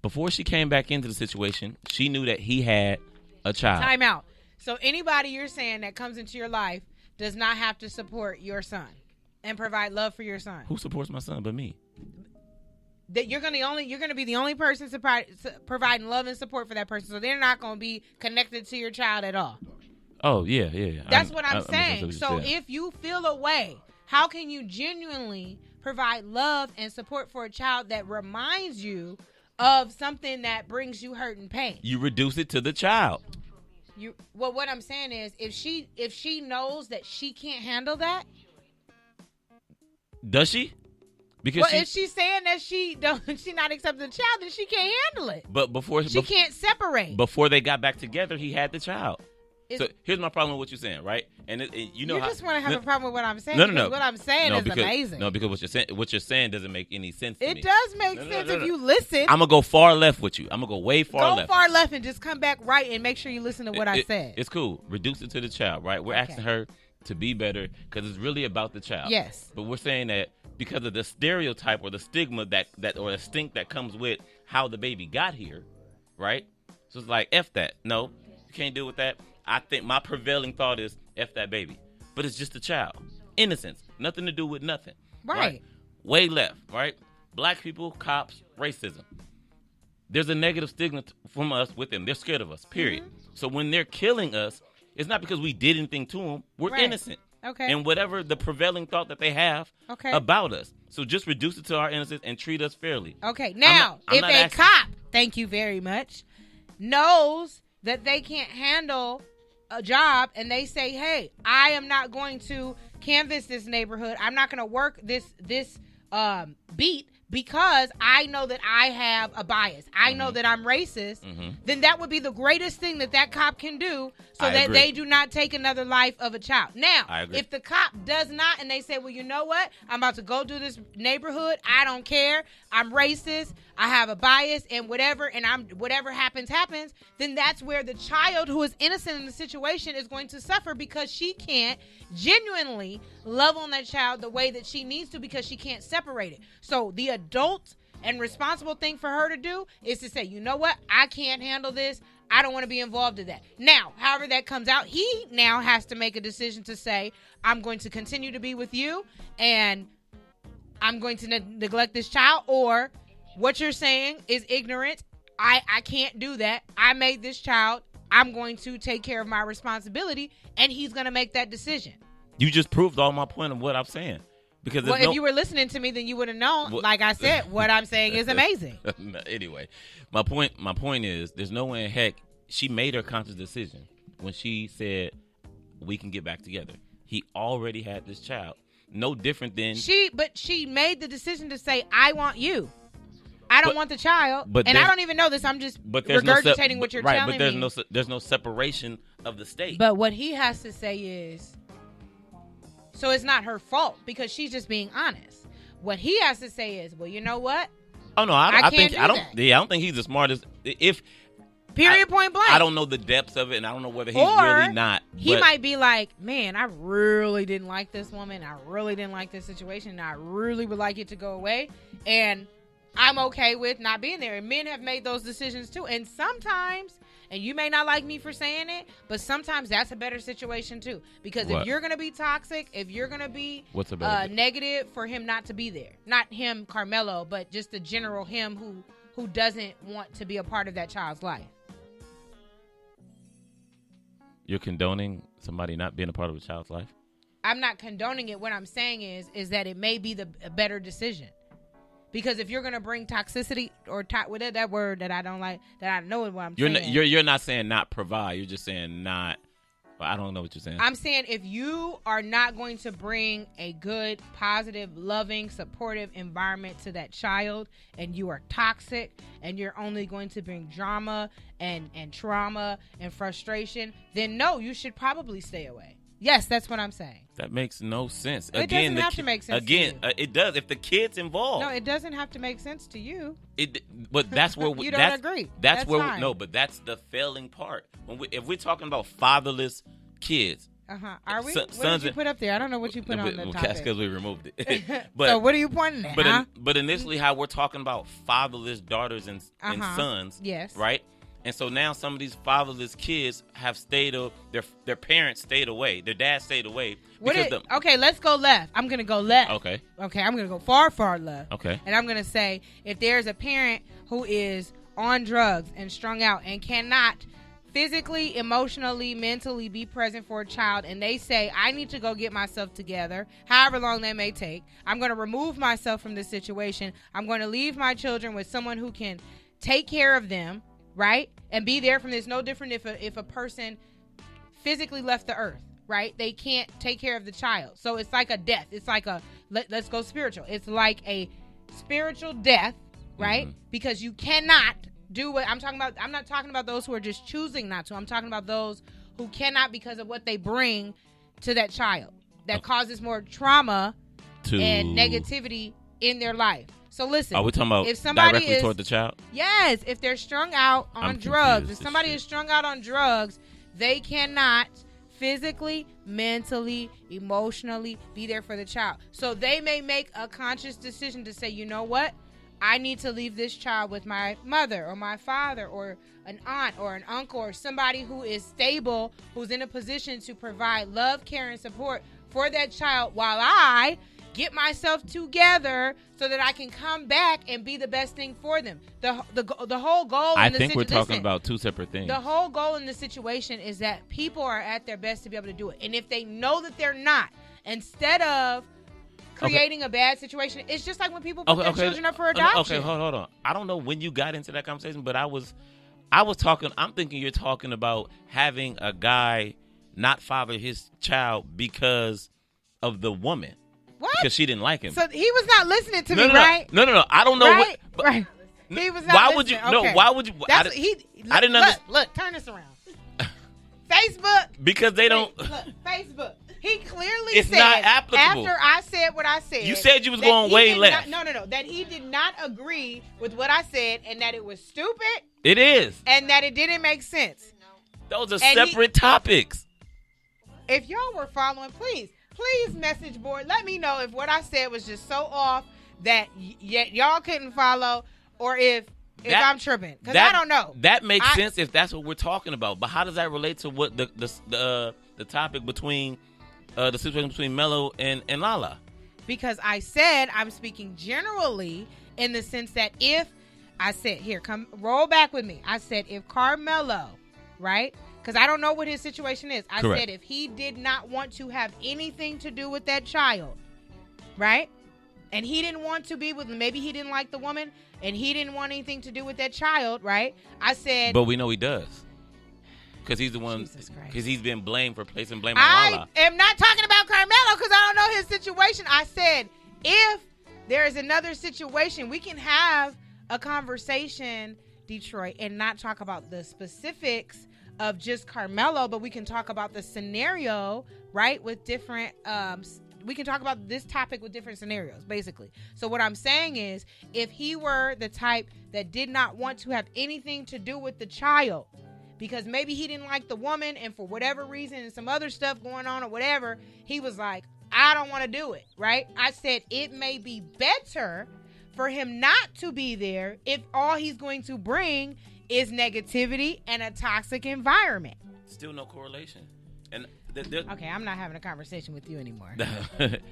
Before she came back into the situation, she knew that he had a child. Time out. So anybody you're saying that comes into your life does not have to support your son and provide love for your son. Who supports my son but me? That you're gonna be the only person providing love and support for that person. So they're not gonna be connected to your child at all. Oh yeah. That's what I'm saying. So if you feel a way, how can you genuinely provide love and support for a child that reminds you of something that brings you hurt and pain? You reduce it to the child. What I'm saying is if she knows that she can't handle that. Does she? Because if she's saying that she not accepting the child, then she can't handle it. But she can't separate. Before they got back together, he had the child. So here's my problem with what you're saying, right? And you just want to have a problem with what I'm saying. No. What I'm saying is amazing. No, because what you're saying doesn't make any sense to me. It does make sense if you listen. I'm gonna go far left with you. I'm gonna go way far left. Go far left and just come back right and make sure you listen to what I said. It's cool. Reduce it to the child, right? We're asking her to be better because it's really about the child. Yes. But we're saying that because of the stereotype or the stigma that or the stink that comes with how the baby got here, right? So it's like F that. No, you can't deal with that. I think my prevailing thought is F that baby. But it's just a child. Innocence. Nothing to do with nothing. Right. Way left, right? Black people, cops, racism. There's a negative stigma from us with them. They're scared of us, period. Mm-hmm. So when they're killing us, it's not because we did anything to them. We're innocent. Okay. And whatever the prevailing thought that they have about us. So just reduce it to our innocence and treat us fairly. Okay, now, if a cop, thank you very much, knows that they can't handle a job and they say, hey, I am not going to canvass this neighborhood. I'm not going to work this beat because I know that I have a bias. I know that I'm racist. Then that would be the greatest thing that cop can do so that they do not take another life of a child. Now, if the cop does not and they say, well, you know what? I'm about to go do this neighborhood. I don't care. I'm racist. I have a bias and whatever, and whatever happens, then that's where the child who is innocent in the situation is going to suffer because she can't genuinely love on that child the way that she needs to because she can't separate it. So the adult and responsible thing for her to do is to say, you know what? I can't handle this. I don't want to be involved in that. Now, however that comes out, he now has to make a decision to say, I'm going to continue to be with you and I'm going to neglect this child, or what you're saying is ignorant. I can't do that. I made this child. I'm going to take care of my responsibility, and he's going to make that decision. You just proved all my point of what I'm saying. Because if you were listening to me, then you would have known. Like I said, what I'm saying is amazing. Anyway, my point is, there's no way in heck she made her conscious decision when she said we can get back together. He already had this child. No different than But she made the decision to say, I want you. I don't want the child, and I don't even know this. I'm just regurgitating what you're telling me. But there's no separation of the state. But what he has to say is, so it's not her fault because she's just being honest. What he has to say is, well, you know what? Oh no, I don't think he's the smartest. Point blank. I don't know the depths of it, and I don't know whether he's really not. He might be like, man, I really didn't like this woman. I really didn't like this situation. And I really would like it to go away. And I'm okay with not being there. And men have made those decisions too. And sometimes, and you may not like me for saying it, but sometimes that's a better situation too. Because if you're going to be toxic, if you're going to be negative, for him not to be there. Not him, Carmelo, but just the general him who doesn't want to be a part of that child's life. You're condoning somebody not being a part of a child's life? I'm not condoning it. What I'm saying is that it may be a better decision. Because if you're going to bring toxicity or whatever that word that I don't like, that I know what I'm saying. You're not saying not provide. You're just saying not. I don't know what you're saying. I'm saying if you are not going to bring a good, positive, loving, supportive environment to that child, and you are toxic, and you're only going to bring drama and trauma and frustration, then no, you should probably stay away. Yes, that's what I'm saying. That makes no sense. It doesn't have to make sense to you. It does if the kid's involved. No, it doesn't have to make sense to you. But that's where you don't agree. That's where no, but that's the failing part. If we're talking about fatherless kids. Are we? What did you put up there? I don't know what you put on the topic. That's because we removed it. So what are you pointing at? But initially, how we're talking about fatherless daughters and sons. Yes. Right. And so now some of these fatherless kids have their parents stayed away. Their dad stayed away. Okay, let's go left. I'm going to go left. Okay, I'm going to go far, far left. Okay. And I'm going to say if there's a parent who is on drugs and strung out and cannot physically, emotionally, mentally be present for a child, and they say, I need to go get myself together, however long that may take. I'm going to remove myself from this situation. I'm going to leave my children with someone who can take care of them. Right? And be there from this. No different if a person physically left the earth, right? They can't take care of the child. So it's like a death. It's like let's go spiritual. It's like a spiritual death, right? Mm-hmm. Because you cannot do what I'm talking about. I'm not talking about those who are just choosing not to. I'm talking about those who cannot because of what they bring to that child that causes more trauma and negativity in their life. So listen, are we talking about if somebody directly toward the child? Yes, if they're strung out on drugs, if somebody is strung out on drugs, they cannot physically, mentally, emotionally be there for the child. So they may make a conscious decision to say, you know what? I need to leave this child with my mother or my father or an aunt or an uncle or somebody who is stable, who's in a position to provide love, care, and support for that child while I get myself together so that I can come back and be the best thing for them. The whole goal I think we're talking about two separate things. The whole goal in the situation is that people are at their best to be able to do it. And if they know that they're not, instead of creating a bad situation. It's just like when people put their children up for adoption. Okay, hold on. I don't know when you got into that conversation, but I was talking. I'm thinking you're talking about having a guy not father his child because of the woman. What? Because she didn't like him. So he was not listening to me, no, right? No. I don't know right? what. Right. He was not why listening. would you? Okay. No. Why would you? I didn't understand. Look, turn this around. Facebook. Because they don't. Look, Facebook. He clearly it's said, not applicable. after I said what I said. You said you was going way left. No. That he did not agree with what I said and that it was stupid. It is. And that it didn't make sense. Those are separate topics. If y'all were following, please message board. Let me know if what I said was just so off that y'all couldn't follow, or if I'm tripping, because I don't know. That makes sense if that's what we're talking about. But how does that relate to what the topic between the situation between Mello and Lala? Because I said I'm speaking generally in the sense that if I said, here, come roll back with me. I said if Carmelo, right? Because I don't know what his situation is. I Correct. said if he did not want to have anything to do with that child, right? And he didn't want to be with, maybe he didn't like the woman, and he didn't want anything to do with that child, right? I said. But we know he does. Because he's the one, because he's been blamed for placing blame on Lala. I am not talking about Carmelo because I don't know his situation. I said if there is another situation, we can have a conversation, Detroit, and not talk about the specifics of just Carmelo, but we can talk about the scenario, right, with different we can talk about this topic with different scenarios, basically. So what I'm saying is, if he were the type that did not want to have anything to do with the child, because maybe he didn't like the woman, and for whatever reason and some other stuff going on or whatever, he was like, I don't want to do it, right? I said it may be better for him not to be there if all he's going to bring is negativity and a toxic environment. Still no correlation. And okay, I'm not having a conversation with you anymore.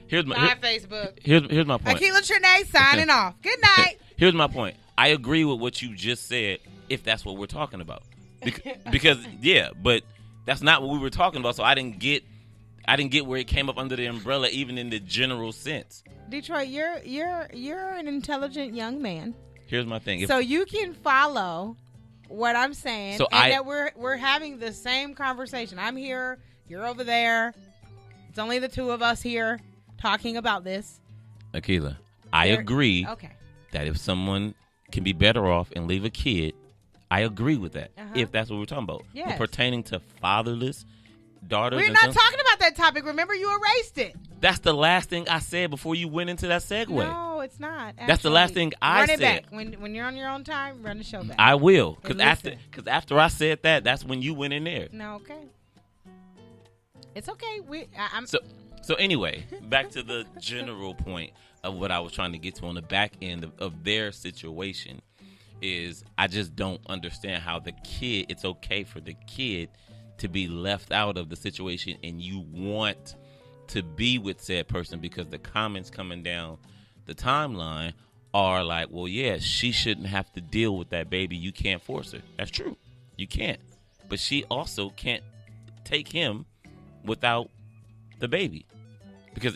Here's Facebook. Here's my point. Akila Trinae signing off. Good night. Here's my point. I agree with what you just said, if that's what we're talking about. Because yeah, but that's not what we were talking about. So I didn't get where it came up under the umbrella, even in the general sense. Detroit, you're an intelligent young man. Here's my thing. So you can follow what I'm saying, that we're having the same conversation. I'm here, you're over there. It's only the two of us here talking about this. Akila, I agree okay. that if someone can be better off and leave a kid, I agree with that. If that's what we're talking about. Yes. But pertaining to fatherless daughters. We're not talking about that topic. Remember, you erased it. That's the last thing I said before you went into that segue. No, it's not. Actually, that's the last thing I said. Run it back. When you're on your own time, run the show back. I will. Because after I said that, that's when you went in there. No, okay. It's okay. So anyway, back to the general point of what I was trying to get to on the back end of their situation is I just don't understand how it's okay for the kid to be left out of the situation and you want to be with said person because the comments coming down the timeline are like, well, yeah, she shouldn't have to deal with that baby. You can't force her. That's true. You can't. But she also can't take him without the baby. Because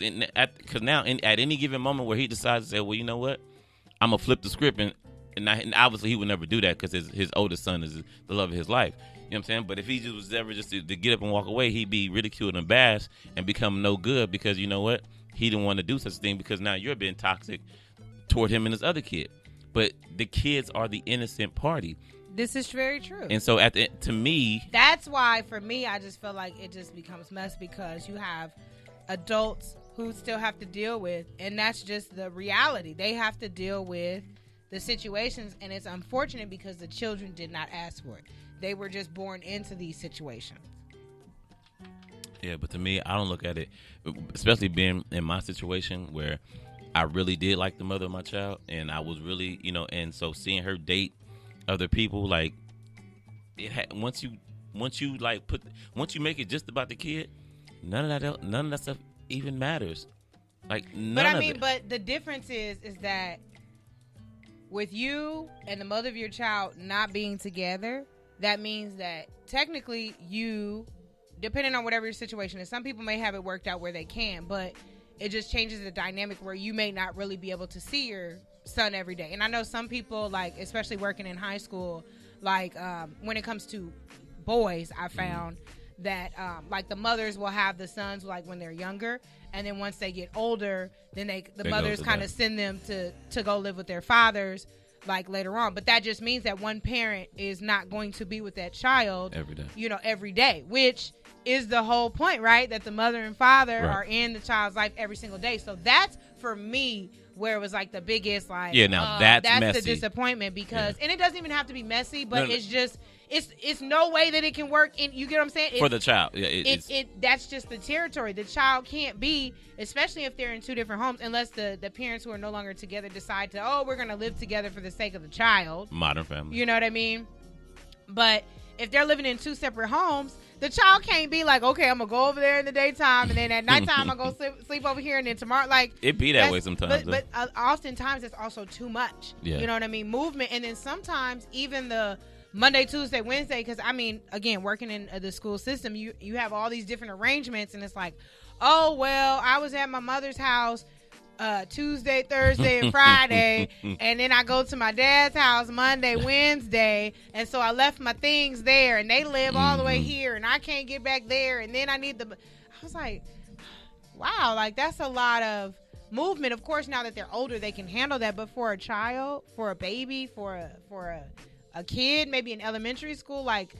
now at any given moment where he decides to say, well, you know what? I'm going to flip the script. And obviously he would never do that because his oldest son is the love of his life. You know what I'm saying? But if he just was ever just to get up and walk away, he'd be ridiculed and bashed and become no good because you know what? He didn't want to do such a thing because now you're being toxic toward him and his other kid. But the kids are the innocent party. This is very true. And so to me... That's why, for me, I just feel like it just becomes mess because you have adults who still have to deal with, and that's just the reality. They have to deal with the situations, and it's unfortunate because the children did not ask for it. They were just born into these situations. Yeah, but to me, I don't look at it, especially being in my situation where I really did like the mother of my child, and I was really, and so seeing her date other people, like, once you make it just about the kid, none of that stuff even matters. Like none of it. But the difference is that with you and the mother of your child not being together, that means that technically you, depending on whatever your situation is, some people may have it worked out where they can, but it just changes the dynamic where you may not really be able to see your son every day. And I know some people, like, especially working in high school, like, when it comes to boys, I found that, like, the mothers will have the sons, like, when they're younger. And then once they get older, then the mothers kind of send them to go live with their fathers, like, later on. But that just means that one parent is not going to be with that child every day, which is the whole point, right? That the mother and father are in the child's life every single day. So that's, for me, where it was like the biggest, like, that's messy. The disappointment, because and it doesn't even have to be messy, but it's just it's no way that it can work. And you get what I'm saying? For the child, that's just the territory. The child can't be, especially if they're in two different homes, unless the parents who are no longer together decide to, we're gonna live together for the sake of the child. Modern family. You know what I mean? But if they're living in two separate homes, the child can't be like, okay, I'm going to go over there in the daytime, and then at nighttime I'm going to sleep over here, and then tomorrow, like. It be that way sometimes. But oftentimes it's also too much. Yeah. You know what I mean? Movement. And then sometimes even the Monday, Tuesday, Wednesday, because, I mean, again, working in the school system, you have all these different arrangements, and it's like, oh, well, I was at my mother's house Tuesday, Thursday, and Friday, and then I go to my dad's house Monday, Wednesday, and so I left my things there, and they live all the way here, and I can't get back there, and then I was like, wow, like, that's a lot of movement. Of course, now that they're older, they can handle that, but for a child, for a baby, for a kid, maybe in elementary school, like,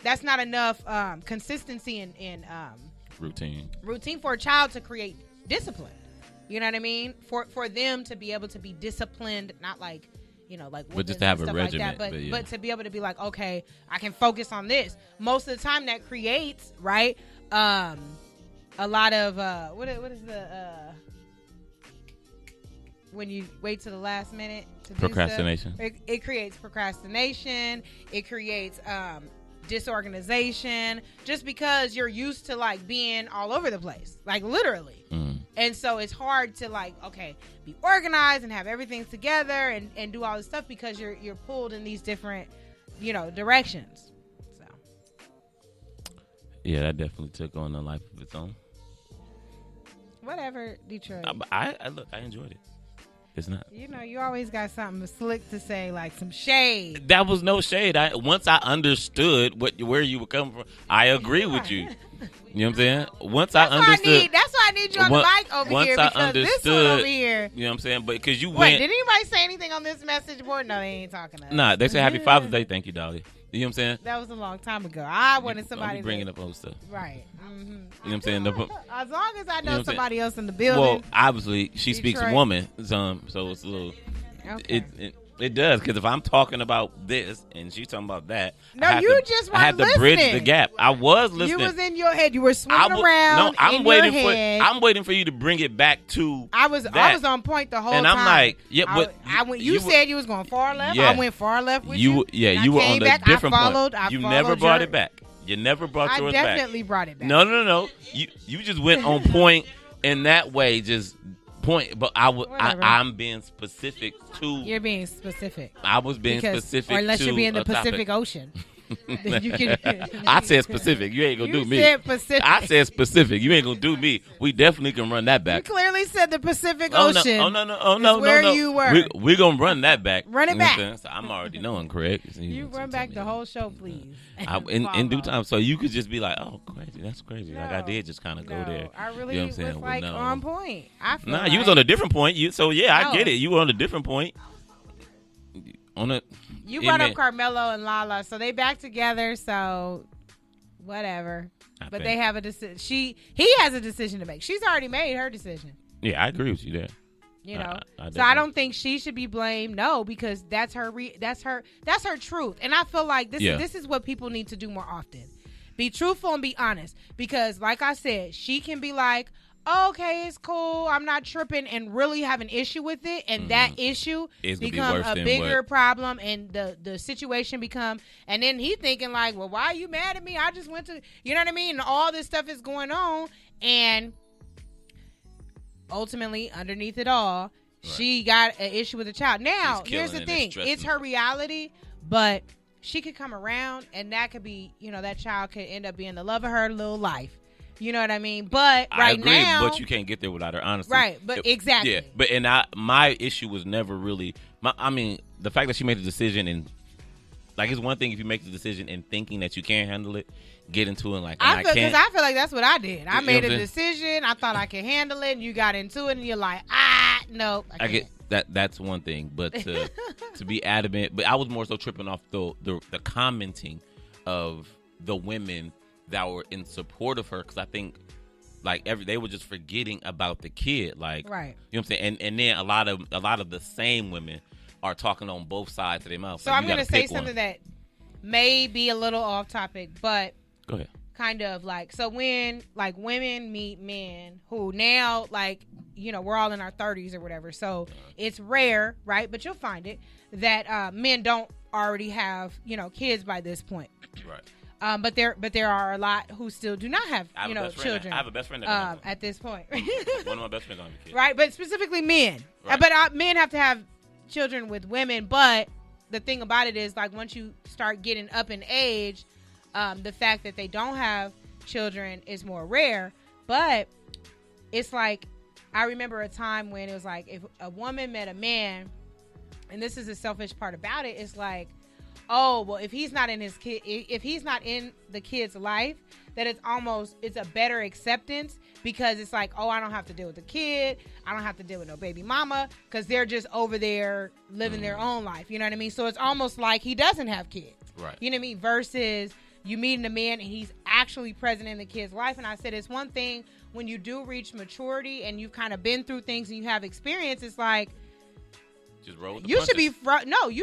that's not enough consistency and routine for a child to create discipline. You know what I mean? For them to be able to be disciplined, not like, like, but just to have a regiment, like that, but to be able to be like, okay, I can focus on this. Most of the time, that creates, right, a lot of what is the when you wait to the last minute to procrastination. Do stuff, it creates procrastination. It creates disorganization, just because you're used to, like, being all over the place, like, literally. And so it's hard to, like, okay, be organized and have everything together and do all this stuff, because you're pulled in these different, directions. So yeah, that definitely took on a life of its own. Whatever, Detroit. I enjoyed it. It's not. You always got something slick to say, like some shade. That was no shade. Once I understood where you were coming from, I agree with you. You know what I'm saying? Once I understood. That's why I need you on the mic over here, because this one over here. You know what I'm saying? But because you went. Did anybody say anything on this message board? No, they ain't talking to us. Nah, they say Happy Father's Day. Thank you, Dolly. You know what I'm saying? That was a long time ago. I wanted somebody bringing up old stuff. Right. Mm-hmm. You know what I'm saying? As long as I know somebody else in the building. Well, obviously, she speaks woman, so it's a little. Okay. It does, because if I'm talking about this and she's talking about that, I had to bridge the gap. I was listening. You was in your head. You were swimming around. No, I'm waiting for you to bring it back to. I was on point the whole time. And I'm like, yeah, but I went. You said you was going far left. Yeah. I went far left with you. Yeah, you were on a different point. You never brought it back. You never brought yours back. I definitely brought it back. No. You just went on point in that way, just. Point, but I'm being specific to. You're being specific. I was being specific to. Or unless you're being the Pacific Ocean. I said specific. You ain't gonna do me. Said Pacific. I said specific. You ain't gonna do me. We definitely can run that back. You clearly said the Pacific Ocean. No. Where you were. We're gonna run that back. Run it back. So I'm already knowing, correct? You run back the whole show, please. In due time, so you could just be like, "Oh, crazy! That's crazy." No, like I did just kind of go there. I really was like on point. You was on a different point. I get it. You were on a different point. You brought up Carmelo and Lala, so they back together. So whatever. But they have a decision. He has a decision to make. She's already made her decision. Yeah, I agree with you there. So I don't think she should be blamed. No, because that's her truth. And I feel like this is what people need to do more often. Be truthful and be honest. Because like I said, she can be like, okay, it's cool, I'm not tripping, and really have an issue with it, and that issue become a bigger problem, and the situation become, and then he thinking like, well, why are you mad at me? I just went to, you know what I mean? And all this stuff is going on, and ultimately, underneath it all, she got an issue with the child. Now, here's the thing. It's her reality, but she could come around, and that could be, that child could end up being the love of her little life. You know what I mean? But I right agree, now, but you can't get there without her, honestly. right? But exactly. Yeah, but my issue was never really. The fact that she made the decision and like it's one thing if you make the decision and thinking that you can't handle it, get into it and I can't. Because I feel like that's what I did. I made a saying? decision. I thought I could handle it. And you got into it, and you're like, nope. I get that. That's one thing, but to be adamant. But I was more so tripping off the commenting of the women that were in support of her because I think they were just forgetting about the kid, like right. You know what I'm saying? And then a lot of the same women are talking on both sides of their mouth. So I'm going to say something that may be a little off topic, but go ahead. Kind of so when women meet men who now we're all in our 30s or whatever, so it's rare, right? But you'll find it that men don't already have kids by this point, right? But there are a lot who still do not have children. I have a best friend that at this point. One of my best friends on the kid, right? But specifically men, right. But men have to have children with women. But the thing about it is once you start getting up in age, the fact that they don't have children is more rare. But it's I remember a time when it was if a woman met a man, and this is the selfish part about it, it's oh, well, if he's not in if he's not in the kid's life, that it's a better acceptance because it's oh, I don't have to deal with the kid. I don't have to deal with no baby mama because they're just over there living their own life. You know what I mean? So it's almost like he doesn't have kids. Right. You know what I mean? Versus you meeting a man and he's actually present in the kid's life. And I said, it's one thing when you do reach maturity and you've kind of been through things and you have experience, it's just roll with the you punches.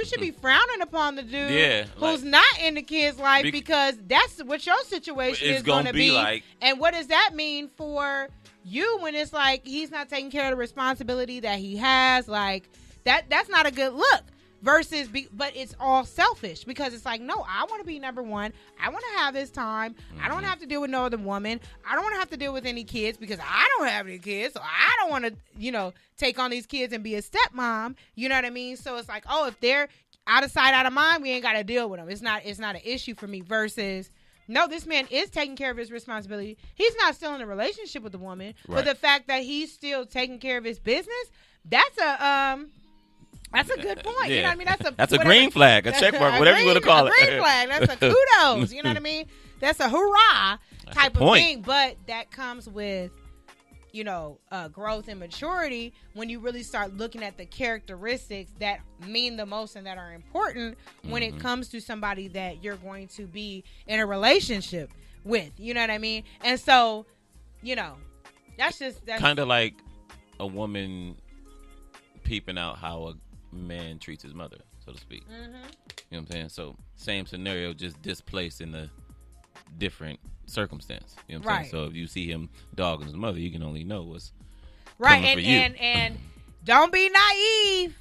Should be frowning upon the dude who's not in the kid's life because that's what your situation is going to be. And what does that mean for you when it's he's not taking care of the responsibility that he has? That's not a good look. Versus, but it's all selfish because it's no, I want to be number one. I want to have his time. I don't have to deal with no other woman. I don't want to have to deal with any kids because I don't have any kids. So I don't want to, take on these kids and be a stepmom. You know what I mean? So it's oh, if they're out of sight, out of mind, we ain't got to deal with them. It's not an issue for me. Versus, no, this man is taking care of his responsibility. He's not still in a relationship with the woman, right. But the fact that he's still taking care of his business, that's a good point. Yeah. You know what I mean? That's a green flag, a check mark, whatever you want to call it. A green flag. That's a kudos. You know what I mean? That's a hurrah type of thing. But that comes with, growth and maturity when you really start looking at the characteristics that mean the most and that are important when it comes to somebody that you're going to be in a relationship with. You know what I mean? And so, that's kind of like a woman peeping out how a man treats his mother, so to speak. You know what I'm saying? So same scenario, just displaced in a different circumstance. You know what I'm saying? So if you see him dogging his mother, you can only know what's coming for you. And don't be naive,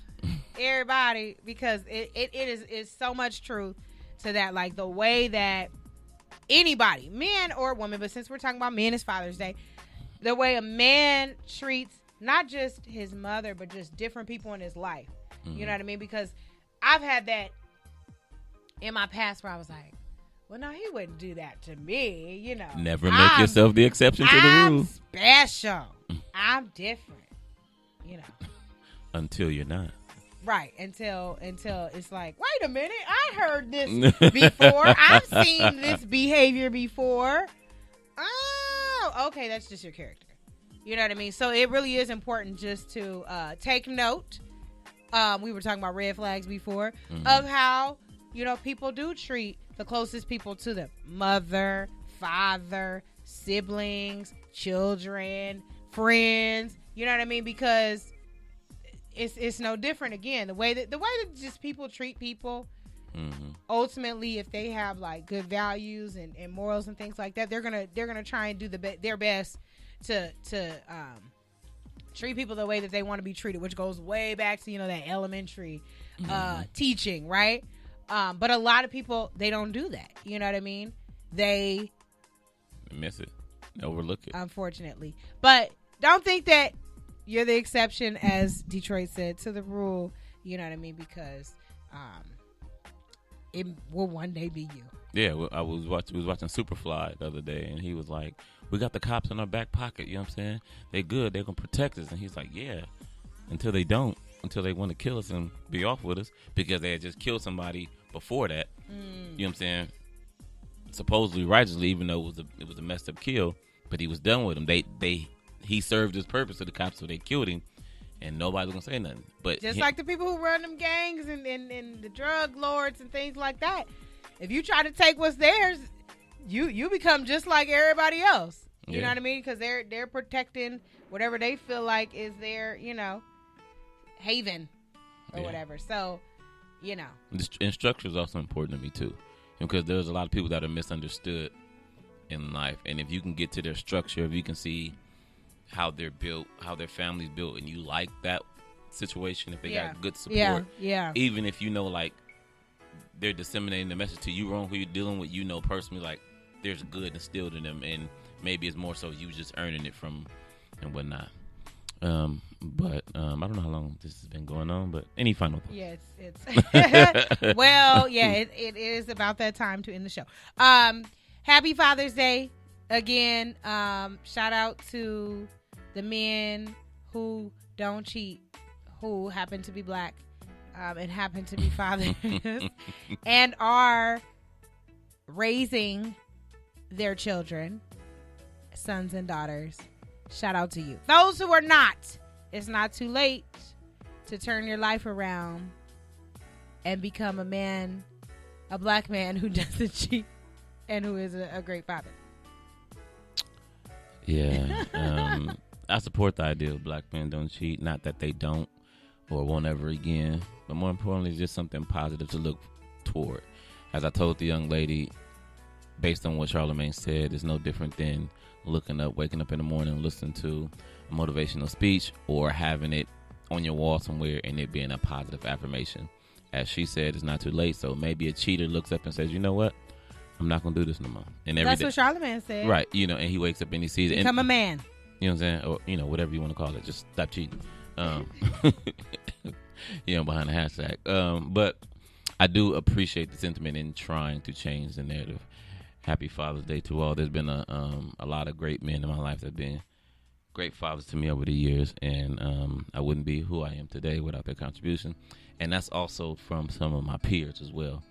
everybody, because it is so much truth to that. The way that anybody, man or woman, but since we're talking about men, it's Father's Day, the way a man treats not just his mother, but just different people in his life. You know what I mean? Because I've had that in my past where I was well, no, he wouldn't do that to me, Never make yourself the exception to the rule. I'm special. I'm different, Until you're not. Right. Until it's wait a minute. I heard this before. I've seen this behavior before. Oh, okay. That's just your character. You know what I mean? So it really is important just to take note. We were talking about red flags before of how, people do treat the closest people to them. Mother, father, siblings, children, friends. You know what I mean? Because it's no different. Again, the way that just people treat people. Ultimately, if they have good values and morals and things like that, they're gonna try and do their best to treat people the way that they want to be treated, which goes way back to that elementary teaching, right? But a lot of people, they don't do that. You know what I mean? They miss it, overlook it, unfortunately. But don't think that you're the exception, as Detroit said, to the rule. You know what I mean? Because it will one day be you. Yeah, I was watching Superfly the other day, and he was like, "We got the cops in our back pocket. You know what I'm saying? They good. They're gonna protect us." And he's like, "Yeah, until they don't, until they want to kill us and be off with us because they had just killed somebody before that. You know what I'm saying? Supposedly righteously, even though it was a messed up kill, but he was done with them. He served his purpose to the cops, so they killed him, and nobody was gonna say nothing. But just like the people who run them gangs and the drug lords and things like that. If you try to take what's theirs, you become just like everybody else. You know what I mean? Because they're protecting whatever they feel like is their, haven or whatever. So, And structure is also important to me too, because there's a lot of people that are misunderstood in life, and if you can get to their structure, if you can see how they're built, how their family's built, and you like that situation, if they got good support, even if like they're disseminating the message to you wrong, who you're dealing with, personally, like there's good instilled in them, and maybe it's more so you just earning it from and whatnot. But I don't know how long this has been going on, but any final thoughts? Yeah, it's well, yeah, it is about that time to end the show. Happy Father's Day again. Shout out to the men who don't cheat, who happen to be black, and happen to be fathers, and are raising their children, sons and daughters. Shout out to you. Those who are not, it's not too late to turn your life around and become a black man who doesn't cheat and who is a great father. Yeah. I support the idea of black men don't cheat. Not that they don't or won't ever again, but more importantly, it's just something positive to look toward. As I told the young lady, based on what Charlamagne said, it's no different than waking up in the morning, listening to a motivational speech, or having it on your wall somewhere and it being a positive affirmation. As she said, it's not too late. So maybe a cheater looks up and says, "You know what? I'm not going to do this no more." And that's what Charlamagne said. Right. And he wakes up and he sees it. Become a man. You know what I'm saying? Or, whatever you want to call it. Just stop cheating. Behind the hashtag. But I do appreciate the sentiment in trying to change the narrative. Happy Father's Day to all. There's been a lot of great men in my life that have been great fathers to me over the years, and I wouldn't be who I am today without their contribution. And that's also from some of my peers as well.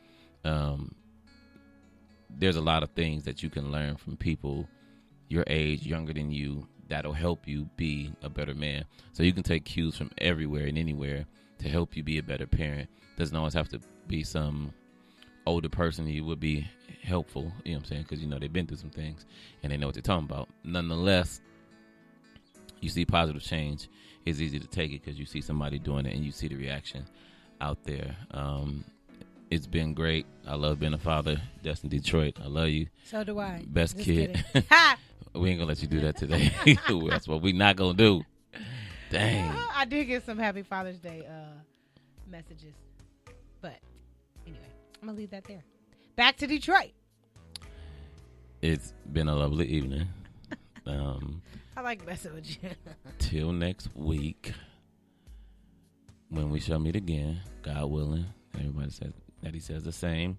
There's a lot of things that you can learn from people your age, younger than you, that'll help you be a better man. So you can take cues from everywhere and anywhere to help you be a better parent. Doesn't always have to be some older person who would be helpful, you know what I'm saying, because they've been through some things and they know what they're talking about. Nonetheless, you see positive change, it's easy to take it because you see somebody doing it and you see the reaction out there. It's been great. I love being a father. Destin Detroit, I love you. So do I. Best just kid. We ain't gonna let you do that today. That's what we not gonna do. Dang. I did get some Happy Father's Day messages, but anyway, I'm gonna leave that there. Back to Detroit. It's been a lovely evening. I like messing with you. Till next week, when we shall meet again, God willing. Everybody says that he says the same.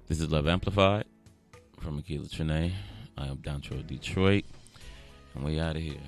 This is Love Amplified from Akila Trinae. I am Down Detroit, and we out of here.